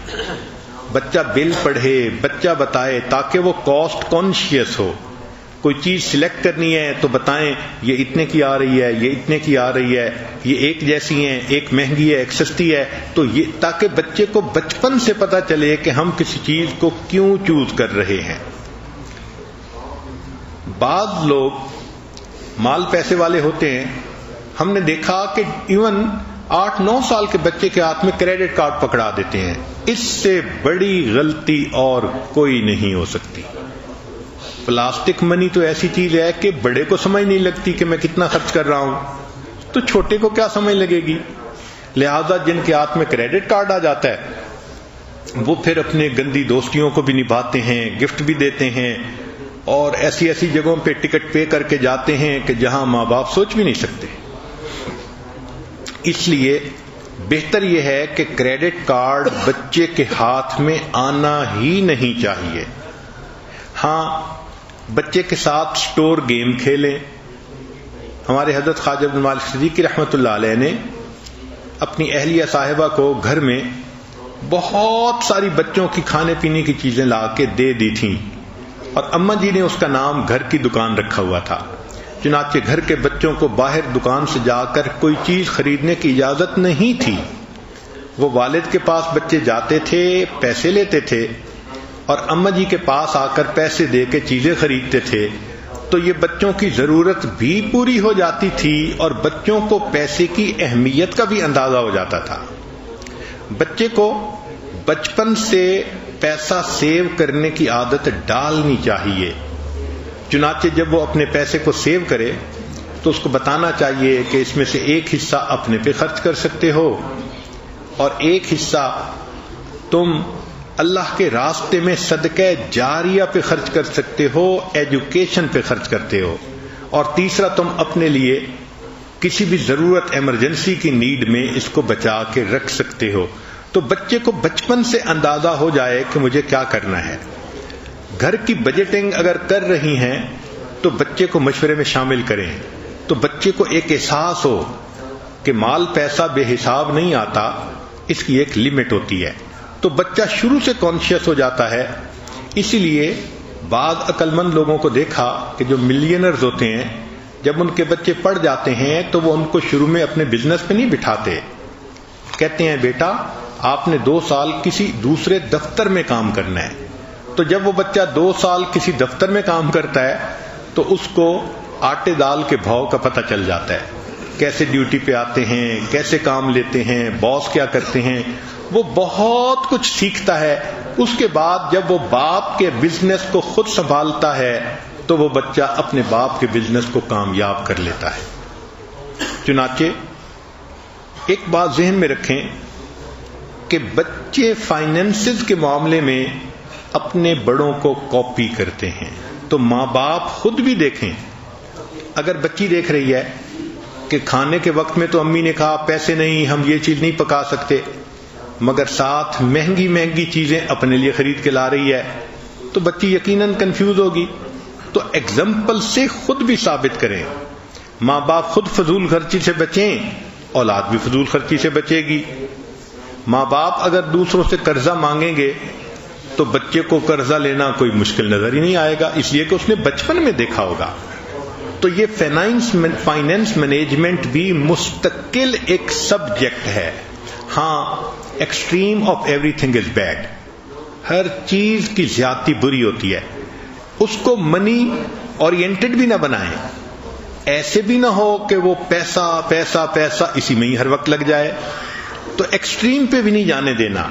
بچہ بل پڑھے، بچہ بتائے تاکہ وہ کاسٹ کانشیس ہو. کوئی چیز سلیکٹ کرنی ہے تو بتائیں یہ اتنے کی آ رہی ہے، یہ اتنے کی آ رہی ہے، یہ ایک جیسی ہیں، ایک مہنگی ہے، ایک سستی ہے. تو یہ تاکہ بچے کو بچپن سے پتہ چلے کہ ہم کسی چیز کو کیوں چوز کر رہے ہیں. بعض لوگ مال پیسے والے ہوتے ہیں، ہم نے دیکھا کہ ایون 8-9 سال کے بچے کے ہاتھ میں کریڈٹ کارڈ پکڑا دیتے ہیں. اس سے بڑی غلطی اور کوئی نہیں ہو سکتی. پلاسٹک منی تو ایسی چیز ہے کہ بڑے کو سمجھ نہیں لگتی کہ میں کتنا خرچ کر رہا ہوں، تو چھوٹے کو کیا سمجھ لگے گی. لہذا جن کے ہاتھ میں کریڈٹ کارڈ آ جاتا ہے وہ پھر اپنے گندی دوستیوں کو بھی نبھاتے ہیں، گفٹ بھی دیتے ہیں اور ایسی ایسی جگہوں پہ ٹکٹ پے کر کے جاتے ہیں کہ جہاں ماں باپ سوچ بھی نہیں سکتے. اس لیے بہتر یہ ہے کہ کریڈٹ کارڈ بچے کے ہاتھ میں آنا ہی نہیں چاہیے. ہاں بچے کے ساتھ سٹور گیم کھیلیں. ہمارے حضرت خواجہ عبد المالک صدیقی رحمۃ اللہ علیہ نے اپنی اہلیہ صاحبہ کو گھر میں بہت ساری بچوں کی کھانے پینے کی چیزیں لا کے دے دی تھیں اور اماں جی نے اس کا نام گھر کی دکان رکھا ہوا تھا. چنانچہ گھر کے بچوں کو باہر دکان سے جا کر کوئی چیز خریدنے کی اجازت نہیں تھی. وہ والد کے پاس بچے جاتے تھے، پیسے لیتے تھے اور اماں جی کے پاس آ کر پیسے دے کے چیزیں خریدتے تھے تو یہ بچوں کی ضرورت بھی پوری ہو جاتی تھی اور بچوں کو پیسے کی اہمیت کا بھی اندازہ ہو جاتا تھا. بچے کو بچپن سے پیسہ سیو کرنے کی عادت ڈالنی چاہیے. چنانچہ جب وہ اپنے پیسے کو سیو کرے تو اس کو بتانا چاہیے کہ اس میں سے ایک حصہ اپنے پہ خرچ کر سکتے ہو اور ایک حصہ تم اللہ کے راستے میں صدقہ جاریہ پہ خرچ کر سکتے ہو، ایجوکیشن پہ خرچ کرتے ہو، اور تیسرا تم اپنے لیے کسی بھی ضرورت ایمرجنسی کی نیڈ میں اس کو بچا کے رکھ سکتے ہو. تو بچے کو بچپن سے اندازہ ہو جائے کہ مجھے کیا کرنا ہے. گھر کی بجٹنگ اگر کر رہی ہیں تو بچے کو مشورے میں شامل کریں، تو بچے کو ایک احساس ہو کہ مال پیسہ بے حساب نہیں آتا، اس کی ایک لمٹ ہوتی ہے. تو بچہ شروع سے کانشیس ہو جاتا ہے. اسی لیے بعض عقل مند لوگوں کو دیکھا کہ جو ملینرز ہوتے ہیں، جب ان کے بچے پڑھ جاتے ہیں تو وہ ان کو شروع میں اپنے بزنس پہ نہیں بٹھاتے. کہتے ہیں بیٹا آپ نے 2 سال کسی دوسرے دفتر میں کام کرنا ہے. تو جب وہ بچہ 2 سال کسی دفتر میں کام کرتا ہے تو اس کو آٹے دال کے بھاؤ کا پتہ چل جاتا ہے، کیسے ڈیوٹی پہ آتے ہیں، کیسے کام لیتے ہیں، باس کیا کرتے ہیں. وہ بہت کچھ سیکھتا ہے. اس کے بعد جب وہ باپ کے بزنس کو خود سنبھالتا ہے تو وہ بچہ اپنے باپ کے بزنس کو کامیاب کر لیتا ہے. چنانچہ ایک بات ذہن میں رکھیں کہ بچے فائنینسز کے معاملے میں اپنے بڑوں کو کاپی کرتے ہیں. تو ماں باپ خود بھی دیکھیں. اگر بچی دیکھ رہی ہے کہ کھانے کے وقت میں تو امی نے کہا پیسے نہیں، ہم یہ چیز نہیں پکا سکتے، مگر ساتھ مہنگی مہنگی چیزیں اپنے لیے خرید کے لا رہی ہے، تو بچی یقیناً کنفیوز ہوگی. تو ایگزامپل سے خود بھی ثابت کریں. ماں باپ خود فضول خرچی سے بچیں، اولاد بھی فضول خرچی سے بچے گی. ماں باپ اگر دوسروں سے قرضہ مانگیں گے تو بچے کو قرضہ لینا کوئی مشکل نظر ہی نہیں آئے گا، اس لیے کہ اس نے بچپن میں دیکھا ہوگا. تو یہ فائنینس مینجمنٹ بھی مستقل ایک سبجیکٹ ہے. ہاں، extreme of everything is bad. ہر چیز کی زیادتی بری ہوتی ہے. اس کو منی اورینٹڈ بھی نہ بنائیں. ایسے بھی نہ ہو کہ وہ پیسہ پیسہ پیسہ اسی میں ہی ہر وقت لگ جائے. تو ایکسٹریم پہ بھی نہیں جانے دینا.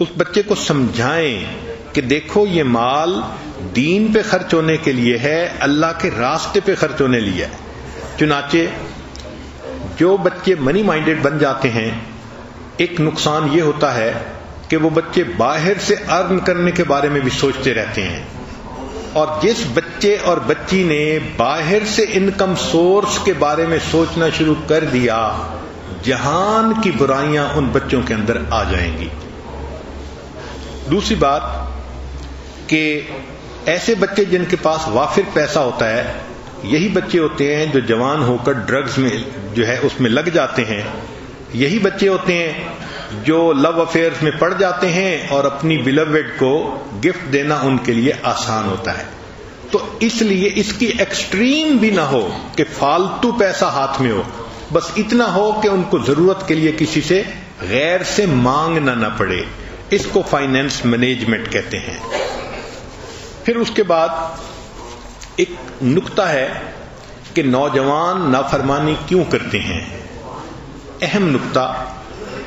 اس بچے کو سمجھائیں کہ دیکھو یہ مال دین پہ خرچ ہونے کے لیے ہے، اللہ کے راستے پہ خرچ ہونے لیے ہے. چنانچہ جو بچے منی مائنڈڈ بن جاتے ہیں، ایک نقصان یہ ہوتا ہے کہ وہ بچے باہر سے ارن کرنے کے بارے میں بھی سوچتے رہتے ہیں. اور جس بچے اور بچی نے باہر سے انکم سورس کے بارے میں سوچنا شروع کر دیا، جہان کی برائیاں ان بچوں کے اندر آ جائیں گی. دوسری بات کہ ایسے بچے جن کے پاس وافر پیسہ ہوتا ہے، یہی بچے ہوتے ہیں جو جوان ہو کر ڈرگز میں جو ہے اس میں لگ جاتے ہیں. یہی بچے ہوتے ہیں جو لو افیئرز میں پڑ جاتے ہیں اور اپنی بیلوڈ کو گفٹ دینا ان کے لیے آسان ہوتا ہے. تو اس لیے اس کی ایکسٹریم بھی نہ ہو کہ فالتو پیسہ ہاتھ میں ہو، بس اتنا ہو کہ ان کو ضرورت کے لیے کسی سے غیر سے مانگنا نہ پڑے. اس کو فائنینس مینجمنٹ کہتے ہیں. پھر اس کے بعد ایک نقطہ ہے کہ نوجوان نافرمانی کیوں کرتے ہیں. اہم نقطہ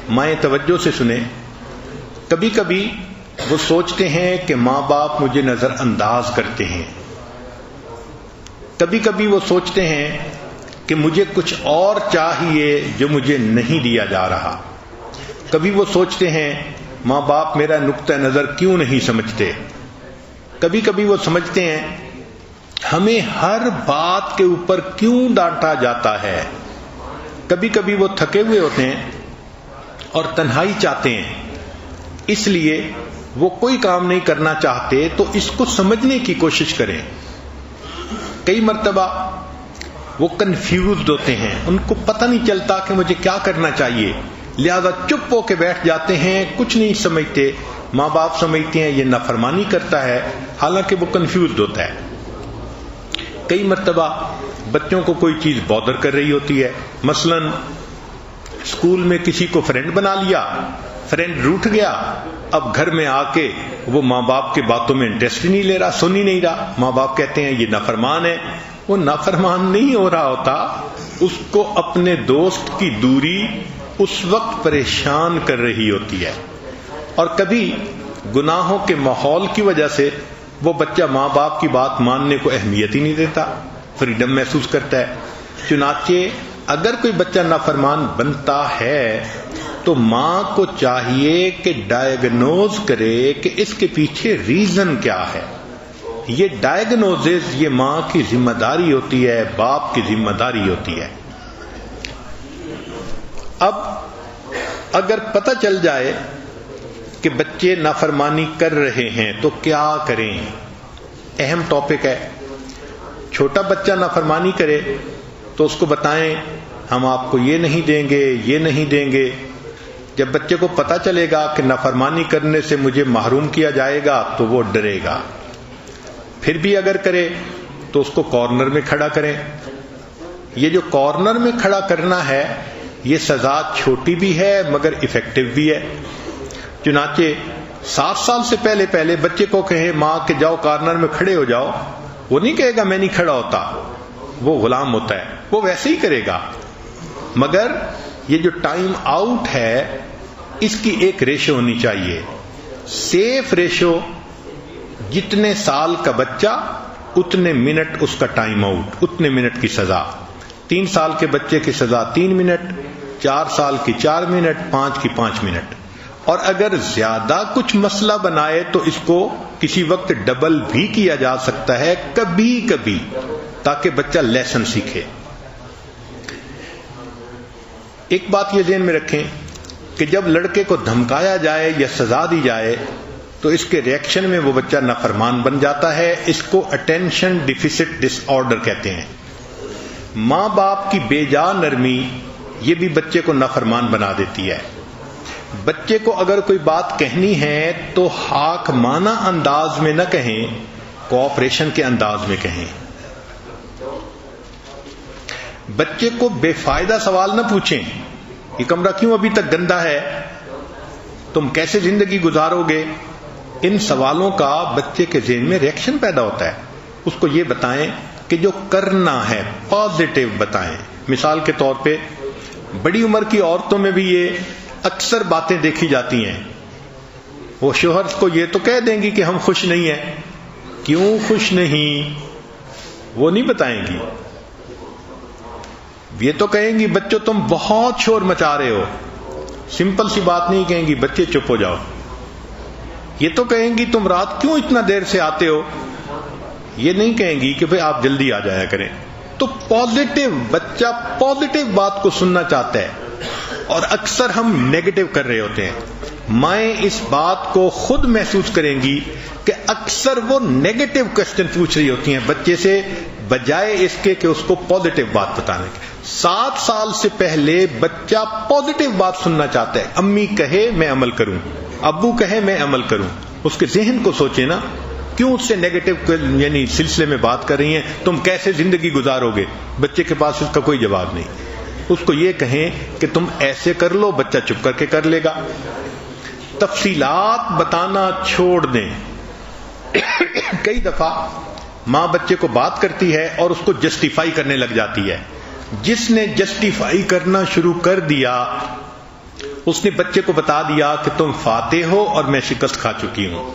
مائیں توجہ سے سنیں. کبھی کبھی وہ سوچتے ہیں کہ ماں باپ مجھے نظر انداز کرتے ہیں. کبھی کبھی وہ سوچتے ہیں کہ مجھے کچھ اور چاہیے جو مجھے نہیں دیا جا رہا. کبھی وہ سوچتے ہیں ماں باپ میرا نقطہ نظر کیوں نہیں سمجھتے. کبھی کبھی وہ سمجھتے ہیں ہمیں ہر بات کے اوپر کیوں ڈانٹا جاتا ہے. کبھی کبھی وہ تھکے ہوئے ہوتے ہیں اور تنہائی چاہتے ہیں، اس لیے وہ کوئی کام نہیں کرنا چاہتے. تو اس کو سمجھنے کی کوشش کریں. کئی مرتبہ وہ کنفیوزڈ ہوتے ہیں، ان کو پتہ نہیں چلتا کہ مجھے کیا کرنا چاہیے، لہذا چپ ہو کے بیٹھ جاتے ہیں، کچھ نہیں سمجھتے. ماں باپ سمجھتے ہیں یہ نافرمانی کرتا ہے، حالانکہ وہ کنفیوزڈ ہوتا ہے. کئی مرتبہ بچوں کو کوئی چیز بادر کر رہی ہوتی ہے. مثلا اسکول میں کسی کو فرینڈ بنا لیا فرینڈ روٹھ گیا، اب گھر میں آ کے وہ ماں باپ کے باتوں میں انٹرسٹ ہی نہیں لے رہا، سن ہی نہیں رہا. ماں باپ کہتے ہیں یہ نافرمان ہے. وہ نافرمان نہیں ہو رہا ہوتا، اس کو اپنے دوست کی دوری اس وقت پریشان کر رہی ہوتی ہے. اور کبھی گناہوں کے ماحول کی وجہ سے وہ بچہ ماں باپ کی بات ماننے کو اہمیت ہی نہیں دیتا، فریڈم محسوس کرتا ہے. چنانچہ اگر کوئی بچہ نافرمان بنتا ہے تو ماں کو چاہیے کہ ڈائیگنوز کرے کہ اس کے پیچھے ریزن کیا ہے. یہ ڈائیگنوزز یہ ماں کی ذمہ داری ہوتی ہے، باپ کی ذمہ داری ہوتی ہے. اب اگر پتہ چل جائے کہ بچے نافرمانی کر رہے ہیں تو کیا کریں؟ اہم ٹاپک ہے. چھوٹا بچہ نافرمانی کرے تو اس کو بتائیں ہم آپ کو یہ نہیں دیں گے، یہ نہیں دیں گے. جب بچے کو پتہ چلے گا کہ نافرمانی کرنے سے مجھے محروم کیا جائے گا تو وہ ڈرے گا. پھر بھی اگر کرے تو اس کو کارنر میں کھڑا کریں. یہ جو کارنر میں کھڑا کرنا ہے یہ سزا چھوٹی بھی ہے مگر ایفیکٹو بھی ہے. چنانچہ 7 سال سے پہلے بچے کو کہیں ماں کہ جاؤ کارنر میں کھڑے ہو جاؤ، وہ نہیں کہے گا میں نہیں کھڑا ہوتا، وہ غلام ہوتا ہے، وہ ویسے ہی کرے گا. مگر یہ جو ٹائم آؤٹ ہے اس کی ایک ریشو ہونی چاہیے، سیف ریشو. جتنے سال کا بچہ اتنے منٹ اس کا ٹائم آؤٹ، اتنے منٹ کی سزا. 3 سال کے بچے کی سزا 3 منٹ، 4 سال کی 4 منٹ، 5 کی 5 منٹ. اور اگر زیادہ کچھ مسئلہ بنائے تو اس کو کسی وقت ڈبل بھی کیا جا سکتا ہے کبھی کبھی، تاکہ بچہ لیسن سیکھے. ایک بات یہ ذہن میں رکھیں کہ جب لڑکے کو دھمکایا جائے یا سزا دی جائے تو اس کے ریئیکشن میں وہ بچہ نافرمان بن جاتا ہے. اس کو اٹینشن ڈیفیسٹ ڈس آرڈر کہتے ہیں. ماں باپ کی بے جا نرمی یہ بھی بچے کو نافرمان بنا دیتی ہے. بچے کو اگر کوئی بات کہنی ہے تو حاکمانہ انداز میں نہ کہیں، کوآپریشن کے انداز میں کہیں. بچے کو بے فائدہ سوال نہ پوچھیں، یہ کمرہ کیوں ابھی تک گندا ہے، تم کیسے زندگی گزارو گے. ان سوالوں کا بچے کے ذہن میں ریئیکشن پیدا ہوتا ہے. اس کو یہ بتائیں کہ جو کرنا ہے پازیٹیو بتائیں. مثال کے طور پہ بڑی عمر کی عورتوں میں بھی یہ اکثر باتیں دیکھی جاتی ہیں. وہ شوہر کو یہ تو کہہ دیں گی کہ ہم خوش نہیں ہیں. کیوں خوش نہیں وہ نہیں بتائیں گی. یہ تو کہیں گی بچوں تم بہت شور مچا رہے ہو. سمپل سی بات نہیں کہیں گی بچے چپ ہو جاؤ. یہ تو کہیں گی تم رات کیوں اتنا دیر سے آتے ہو. یہ نہیں کہیں گی کہ بھئی آپ جلدی آ جایا کریں. تو پازیٹیو، بچہ پازیٹیو بات کو سننا چاہتا ہے اور اکثر ہم نیگیٹو کر رہے ہوتے ہیں. مائیں اس بات کو خود محسوس کریں گی کہ اکثر وہ نیگیٹو کوسچن پوچھ رہی ہوتی ہیں بچے سے بجائے اس کے کہ اس کو پازیٹیو بات بتانے کے. 7 سال سے پہلے بچہ پازیٹیو بات سننا چاہتا ہے. امی کہے میں عمل کروں، ابو کہے میں عمل کروں. اس کے ذہن کو سوچے نا، کیوں اس سے نیگیٹو یعنی سلسلے میں بات کر رہی ہیں، تم کیسے زندگی گزارو گے. بچے کے پاس اس کا کوئی جواب نہیں. اس کو یہ کہیں کہ تم ایسے کر لو، بچہ چپ کر کے کر لے گا. تفصیلات بتانا چھوڑ دیں. کئی دفعہ ماں بچے کو بات کرتی ہے اور اس کو جسٹیفائی کرنے لگ جاتی ہے. جس نے جسٹیفائی کرنا شروع کر دیا اس نے بچے کو بتا دیا کہ تم فاتح ہو اور میں شکست کھا چکی ہوں.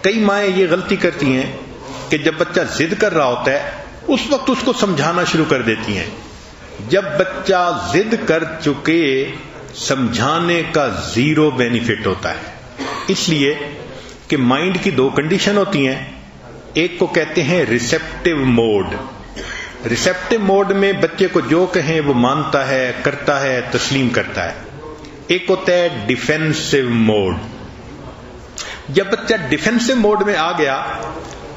کئی مائیں یہ غلطی کرتی ہیں کہ جب بچہ ضد کر رہا ہوتا ہے اس وقت اس کو سمجھانا شروع کر دیتی ہیں. جب بچہ ضد کر چکے سمجھانے کا زیرو بینیفٹ ہوتا ہے. اس لیے کہ مائنڈ کی 2 کنڈیشن ہوتی ہیں. ایک کو کہتے ہیں ریسیپٹیو موڈ. ریسیپٹیو موڈ میں بچے کو جو کہیں وہ مانتا ہے، کرتا ہے، تسلیم کرتا ہے. ایک ہوتا ہے ڈیفینسو موڈ. جب بچہ ڈیفینسو موڈ میں آ گیا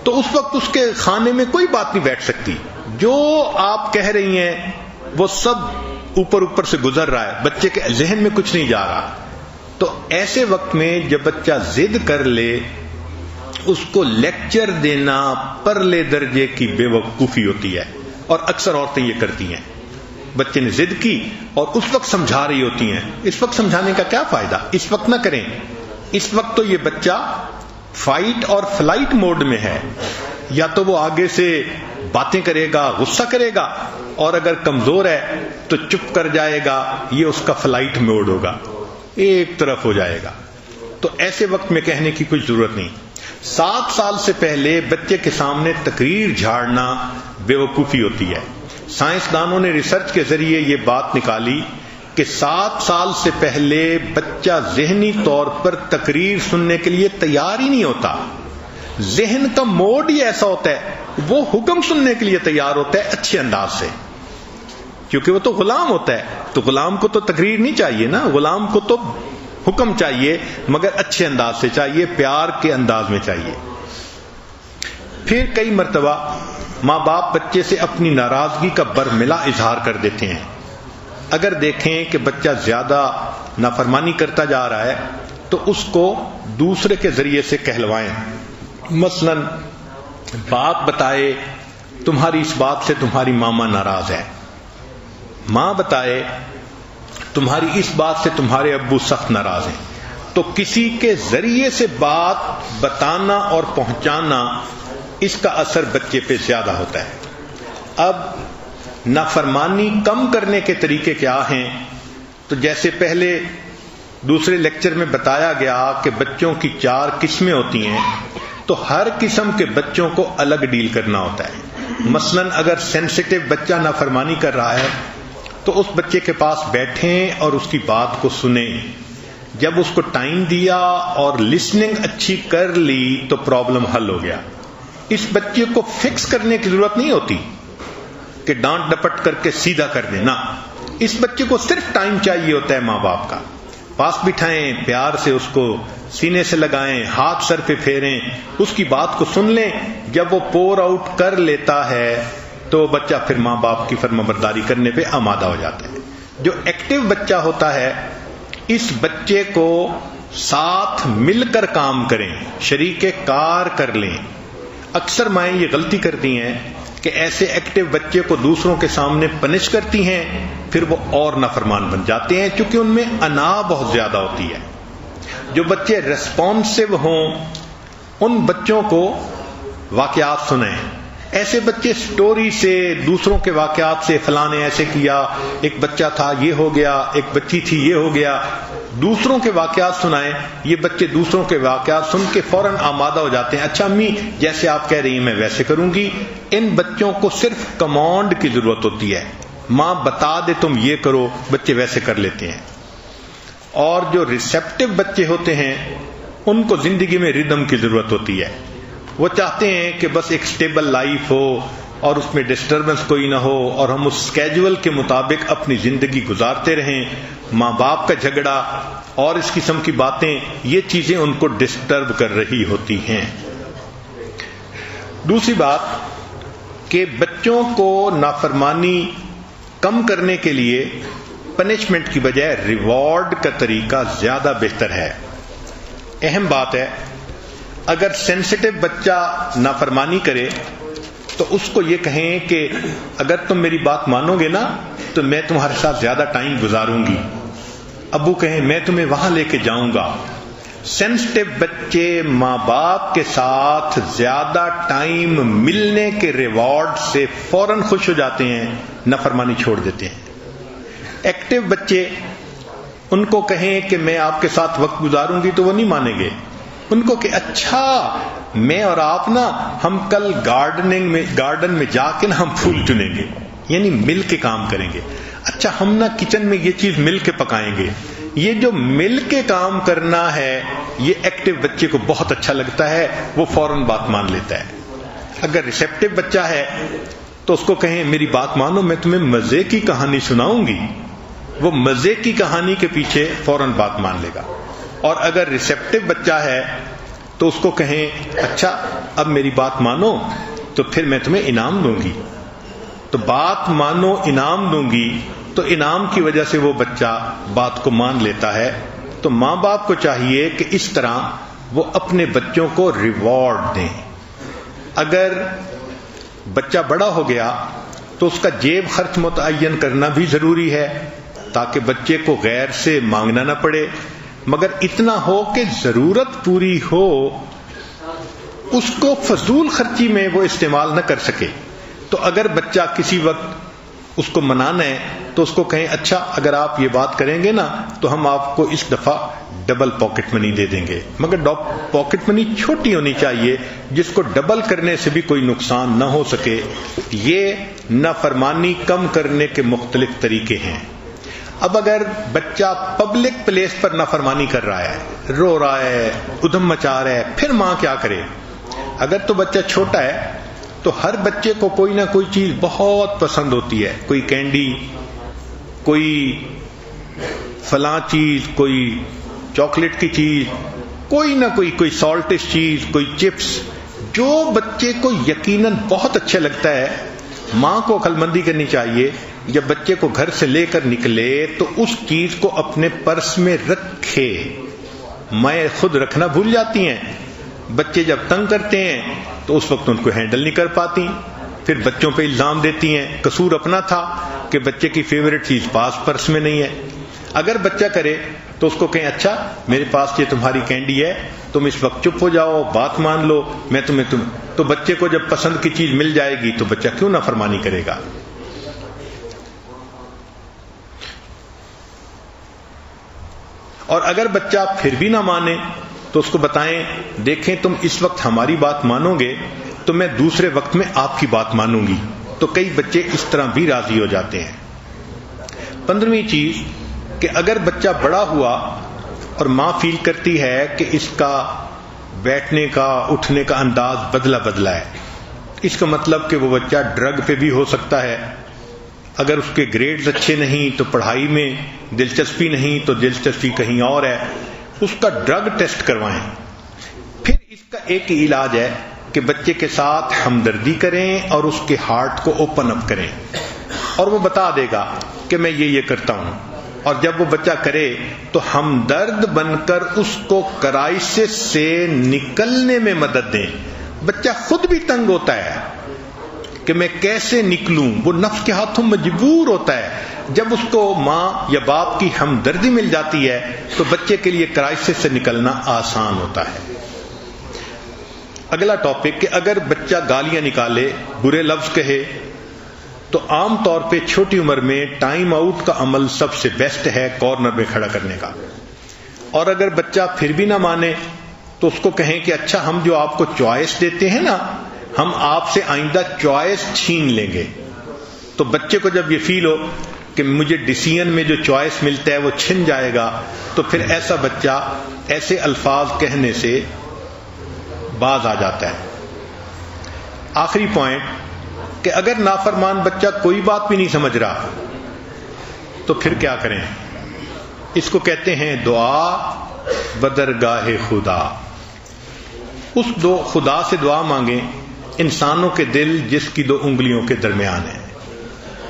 تو اس وقت اس کے خانے میں کوئی بات نہیں بیٹھ سکتی. جو آپ کہہ رہی ہیں وہ سب اوپر سے گزر رہا ہے، بچے کے ذہن میں کچھ نہیں جا رہا. تو ایسے وقت میں جب بچہ ضد کر لے اس کو لیکچر دینا پرلے درجے کی بے وقوفی ہوتی ہے، اور اکثر عورتیں یہ کرتی ہیں. بچے نے ضد کی اور اس وقت سمجھا رہی ہوتی ہیں. اس وقت سمجھانے کا کیا فائدہ؟ اس وقت نہ کریں. اس وقت تو یہ بچہ فائٹ اور فلائٹ موڈ میں ہے. یا تو وہ آگے سے باتیں کرے گا، غصہ کرے گا، اور اگر کمزور ہے تو چپ کر جائے گا. یہ اس کا فلائٹ موڈ ہوگا، ایک طرف ہو جائے گا. تو ایسے وقت میں کہنے کی کوئی ضرورت نہیں. 7 سال سے پہلے بچے کے سامنے تقریر جھاڑنا بیوقوفی ہوتی ہے. سائنسدانوں نے ریسرچ کے ذریعے یہ بات نکالی کہ 7 سال سے پہلے بچہ ذہنی طور پر تقریر سننے کے لیے تیار ہی نہیں ہوتا. ذہن کا موڈ ہی ایسا ہوتا ہے، وہ حکم سننے کے لیے تیار ہوتا ہے اچھے انداز سے، کیونکہ وہ تو غلام ہوتا ہے. تو غلام کو تو تقریر نہیں چاہیے نا، غلام کو تو حکم چاہیے، مگر اچھے انداز سے چاہیے، پیار کے انداز میں چاہیے. پھر کئی مرتبہ ماں باپ بچے سے اپنی ناراضگی کا برملا اظہار کر دیتے ہیں. اگر دیکھیں کہ بچہ زیادہ نافرمانی کرتا جا رہا ہے تو اس کو دوسرے کے ذریعے سے کہلوائیں. مثلا باپ بتائے تمہاری اس بات سے تمہاری ماما ناراض ہے، ماں بتائے تمہاری اس بات سے تمہارے ابو سخت ناراض ہیں. تو کسی کے ذریعے سے بات بتانا اور پہنچانا، اس کا اثر بچے پہ زیادہ ہوتا ہے. اب نافرمانی کم کرنے کے طریقے کیا ہیں؟ تو جیسے پہلے دوسرے لیکچر میں بتایا گیا کہ بچوں کی 4 قسمیں ہوتی ہیں، تو ہر قسم کے بچوں کو الگ ڈیل کرنا ہوتا ہے. مثلا اگر سینسٹیو بچہ نافرمانی کر رہا ہے تو اس بچے کے پاس بیٹھیں اور اس کی بات کو سنیں. جب اس کو ٹائم دیا اور لسننگ اچھی کر لی تو پرابلم حل ہو گیا. اس بچے کو فکس کرنے کی ضرورت نہیں ہوتی کہ ڈانٹ ڈپٹ کر کے سیدھا کر دینا. اس بچے کو صرف ٹائم چاہیے ہوتا ہے ماں باپ کا. پاس بٹھائیں، پیار سے اس کو سینے سے لگائیں، ہاتھ سر پہ پھیریں، اس کی بات کو سن لیں. جب وہ پور آؤٹ کر لیتا ہے تو بچہ پھر ماں باپ کی فرمانبرداری کرنے پہ آمادہ ہو جاتا ہے. جو ایکٹیو بچہ ہوتا ہے، اس بچے کو ساتھ مل کر کام کریں، شریک کار کر لیں. اکثر مائیں یہ غلطی کرتی ہیں کہ ایسے ایکٹیو بچے کو دوسروں کے سامنے پنش کرتی ہیں، پھر وہ اور نافرمان بن جاتے ہیں، چونکہ ان میں انا بہت زیادہ ہوتی ہے. جو بچے ریسپونسو ہوں ان بچوں کو واقعات سنیں. ایسے بچے سٹوری سے، دوسروں کے واقعات سے، فلاں نے ایسے کیا، ایک بچہ تھا یہ ہو گیا، ایک بچی تھی یہ ہو گیا، دوسروں کے واقعات سنائیں. یہ بچے دوسروں کے واقعات سن کے فوراً آمادہ ہو جاتے ہیں. اچھا امی جیسے آپ کہہ رہی ہیں میں ویسے کروں گی. ان بچوں کو صرف کمانڈ کی ضرورت ہوتی ہے، ماں بتا دے تم یہ کرو، بچے ویسے کر لیتے ہیں. اور جو ریسیپٹیو بچے ہوتے ہیں ان کو زندگی میں ردم کی ضرورت ہوتی ہے. وہ چاہتے ہیں کہ بس ایک سٹیبل لائف ہو اور اس میں ڈسٹربنس کوئی نہ ہو اور ہم اس اسکیجول کے مطابق اپنی زندگی گزارتے رہیں. ماں باپ کا جھگڑا اور اس قسم کی باتیں، یہ چیزیں ان کو ڈسٹرب کر رہی ہوتی ہیں. دوسری بات کہ بچوں کو نافرمانی کم کرنے کے لیے پنشمنٹ کی بجائے ریوارڈ کا طریقہ زیادہ بہتر ہے. اہم بات ہے، اگر سینسٹیو بچہ نافرمانی کرے تو اس کو یہ کہیں کہ اگر تم میری بات مانو گے نا تو میں تمہارے ساتھ زیادہ ٹائم گزاروں گی. ابو کہیں میں تمہیں وہاں لے کے جاؤں گا. سینسٹیو بچے ماں باپ کے ساتھ زیادہ ٹائم ملنے کے ریوارڈ سے فوراً خوش ہو جاتے ہیں، نافرمانی چھوڑ دیتے ہیں. ایکٹیو بچے ان کو کہیں کہ میں آپ کے ساتھ وقت گزاروں گی تو وہ نہیں مانیں گے. ان کو کہ اچھا میں اور آپ نا ہم کل گارڈن میں جا کے نا ہم پھول چنیں گے، یعنی مل کے کام کریں گے. اچھا ہم نا کچن میں یہ چیز مل کے پکائیں گے. یہ جو مل کے کام کرنا ہے یہ ایکٹیو بچے کو بہت اچھا لگتا ہے، وہ فوراً بات مان لیتا ہے. اگر ریسیپٹیو بچہ ہے تو اس کو کہیں میری بات مانو میں تمہیں مزے کی کہانی سناؤں گی، وہ مزے کی کہانی کے پیچھے فوراً بات مان لے گا. اور اگر ریسیپٹیو بچہ ہے تو اس کو کہیں اچھا اب میری بات مانو تو پھر میں تمہیں انعام دوں گی. تو بات مانو انعام دوں گی، تو انعام کی وجہ سے وہ بچہ بات کو مان لیتا ہے. تو ماں باپ کو چاہیے کہ اس طرح وہ اپنے بچوں کو ریوارڈ دیں. اگر بچہ بڑا ہو گیا تو اس کا جیب خرچ متعین کرنا بھی ضروری ہے تاکہ بچے کو غیر سے مانگنا نہ پڑے، مگر اتنا ہو کہ ضرورت پوری ہو، اس کو فضول خرچی میں وہ استعمال نہ کر سکے۔ تو اگر بچہ کسی وقت اس کو منانا ہے تو اس کو کہیں اچھا اگر آپ یہ بات کریں گے نا تو ہم آپ کو اس دفعہ ڈبل پاکٹ منی دے دیں گے، مگر پاکٹ منی چھوٹی ہونی چاہیے جس کو ڈبل کرنے سے بھی کوئی نقصان نہ ہو سکے۔ یہ نافرمانی کم کرنے کے مختلف طریقے ہیں۔ اب اگر بچہ پبلک پلیس پر نافرمانی کر رہا ہے، رو رہا ہے، ادھم مچا رہا ہے، پھر ماں کیا کرے؟ اگر تو بچہ چھوٹا ہے تو ہر بچے کو کوئی نہ کوئی چیز بہت پسند ہوتی ہے، کوئی کینڈی، کوئی فلاں چیز، کوئی چاکلیٹ کی چیز، کوئی نہ کوئی سالٹش چیز، کوئی چپس، جو بچے کو یقیناً بہت اچھا لگتا ہے۔ ماں کو عقل مندی کرنی چاہیے، جب بچے کو گھر سے لے کر نکلے تو اس چیز کو اپنے پرس میں رکھے۔ میں خود رکھنا بھول جاتی ہیں، بچے جب تنگ کرتے ہیں تو اس وقت ان کو ہینڈل نہیں کر پاتی، پھر بچوں پہ الزام دیتی ہیں۔ قصور اپنا تھا کہ بچے کی فیوریٹ چیز پاس پرس میں نہیں ہے۔ اگر بچہ کرے تو اس کو کہیں اچھا میرے پاس یہ تمہاری کینڈی ہے، تم اس وقت چپ ہو جاؤ، بات مان لو، میں تمہیں تو بچے کو جب پسند کی چیز مل جائے گی تو بچہ کیوں نافرمانی کرے گا؟ اور اگر بچہ پھر بھی نہ مانے تو اس کو بتائیں دیکھیں تم اس وقت ہماری بات مانو گے تو میں دوسرے وقت میں آپ کی بات مانوں گی۔ تو کئی بچے اس طرح بھی راضی ہو جاتے ہیں۔ 15ویں چیز کہ اگر بچہ بڑا ہوا اور ماں فیل کرتی ہے کہ اس کا بیٹھنے کا اٹھنے کا انداز بدلا ہے، اس کا مطلب کہ وہ بچہ ڈرگ پہ بھی ہو سکتا ہے، اگر اس کے گریڈز اچھے نہیں تو پڑھائی میں دلچسپی نہیں تو دلچسپی کہیں اور ہے، اس کا ڈرگ ٹیسٹ کروائیں۔ پھر اس کا ایک ہی علاج ہے کہ بچے کے ساتھ ہمدردی کریں اور اس کے ہارٹ کو اوپن اپ کریں، اور وہ بتا دے گا کہ میں یہ کرتا ہوں، اور جب وہ بچہ کرے تو ہمدرد بن کر اس کو کرائسس سے نکلنے میں مدد دیں۔ بچہ خود بھی تنگ ہوتا ہے کہ میں کیسے نکلوں، وہ نفس کے ہاتھوں مجبور ہوتا ہے۔ جب اس کو ماں یا باپ کی ہمدردی مل جاتی ہے تو بچے کے لیے کرائسس سے نکلنا آسان ہوتا ہے۔ اگلا ٹاپک کہ اگر بچہ گالیاں نکالے، برے لفظ کہے، تو عام طور پہ چھوٹی عمر میں ٹائم آؤٹ کا عمل سب سے بیسٹ ہے کارنر میں کھڑا کرنے کا۔ اور اگر بچہ پھر بھی نہ مانے تو اس کو کہیں کہ اچھا ہم جو آپ کو چوائس دیتے ہیں نا، ہم آپ سے آئندہ چوائس چھین لیں گے۔ تو بچے کو جب یہ فیل ہو کہ مجھے ڈیسیژن میں جو چوائس ملتا ہے وہ چھن جائے گا، تو پھر ایسا بچہ ایسے الفاظ کہنے سے باز آ جاتا ہے۔ آخری پوائنٹ کہ اگر نافرمان بچہ کوئی بات بھی نہیں سمجھ رہا تو پھر کیا کریں؟ اس کو کہتے ہیں دعا بدرگاہ خدا۔ اس خدا سے دعا مانگیں انسانوں کے دل جس کی 2 انگلیوں کے درمیان ہے۔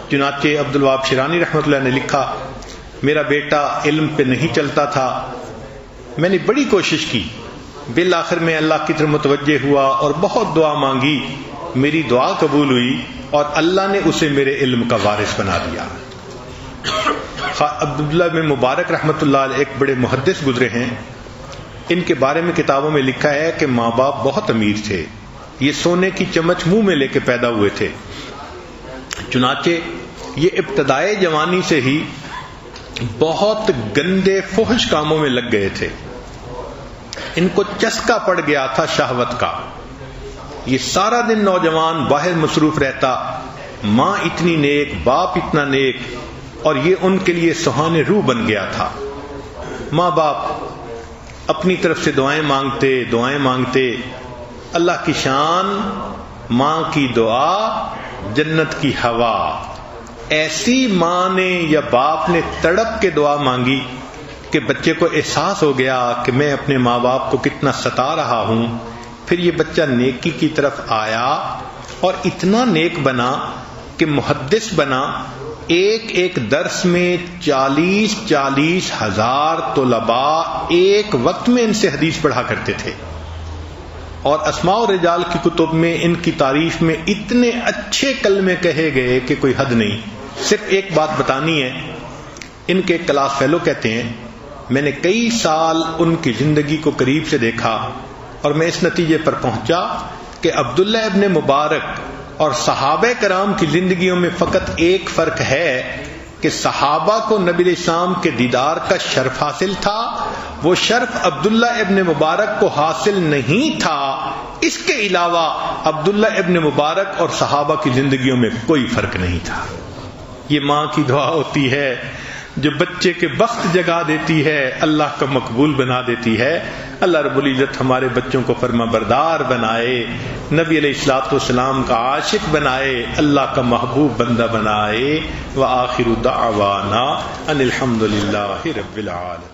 چنانچہ عبدالوہاب شیرانی رحمۃ اللہ نے لکھا، میرا بیٹا علم پہ نہیں چلتا تھا، میں نے بڑی کوشش کی، بالآخر میں اللہ کی طرف متوجہ ہوا اور بہت دعا مانگی، میری دعا قبول ہوئی اور اللہ نے اسے میرے علم کا وارث بنا دیا۔ عبداللہ بن مبارک رحمۃ اللہ علیہ ایک بڑے محدث گزرے ہیں، ان کے بارے میں کتابوں میں لکھا ہے کہ ماں باپ بہت امیر تھے، یہ سونے کی چمچ منہ میں لے کے پیدا ہوئے تھے، چنانچہ یہ ابتدائے جوانی سے ہی بہت گندے فحش کاموں میں لگ گئے تھے، ان کو چسکا پڑ گیا تھا شہوت کا، یہ سارا دن نوجوان باہر مصروف رہتا، ماں اتنی نیک، باپ اتنا نیک، اور یہ ان کے لیے سہانے روح بن گیا تھا۔ ماں باپ اپنی طرف سے دعائیں مانگتے، اللہ کی شان، ماں کی دعا، جنت کی ہوا۔ ایسی ماں نے یا باپ نے تڑپ کے دعا مانگی کہ بچے کو احساس ہو گیا کہ میں اپنے ماں باپ کو کتنا ستا رہا ہوں، پھر یہ بچہ نیکی کی طرف آیا اور اتنا نیک بنا کہ محدث بنا، ایک درس میں 40 ہزار طلباء ایک وقت میں ان سے حدیث پڑھا کرتے تھے۔ اور اسماء الرجال کی کتب میں ان کی تعریف میں اتنے اچھے کلمے کہے گئے کہ کوئی حد نہیں. صرف ایک بات بتانی ہے، ان کے کلاس فیلو کہتے ہیں میں نے کئی سال ان کی زندگی کو قریب سے دیکھا اور میں اس نتیجے پر پہنچا کہ عبداللہ ابن مبارک اور صحابہ کرام کی زندگیوں میں فقط ایک فرق ہے کہ صحابہ کو نبی علیہ السلام کے دیدار کا شرف حاصل تھا، وہ شرف عبداللہ ابن مبارک کو حاصل نہیں تھا. اس کے علاوہ عبداللہ ابن مبارک اور صحابہ کی زندگیوں میں کوئی فرق نہیں تھا. یہ ماں کی دعا ہوتی ہے جو بچے کے بخت جگا دیتی ہے، اللہ کا مقبول بنا دیتی ہے. اللہ رب العزت ہمارے بچوں کو فرما بردار بنائے، نبی علیہ الصلوۃ والسلام کا عاشق بنائے، اللہ کا محبوب بندہ بنائے. وآخر دعوانا ان الحمد للہ رب العالمین.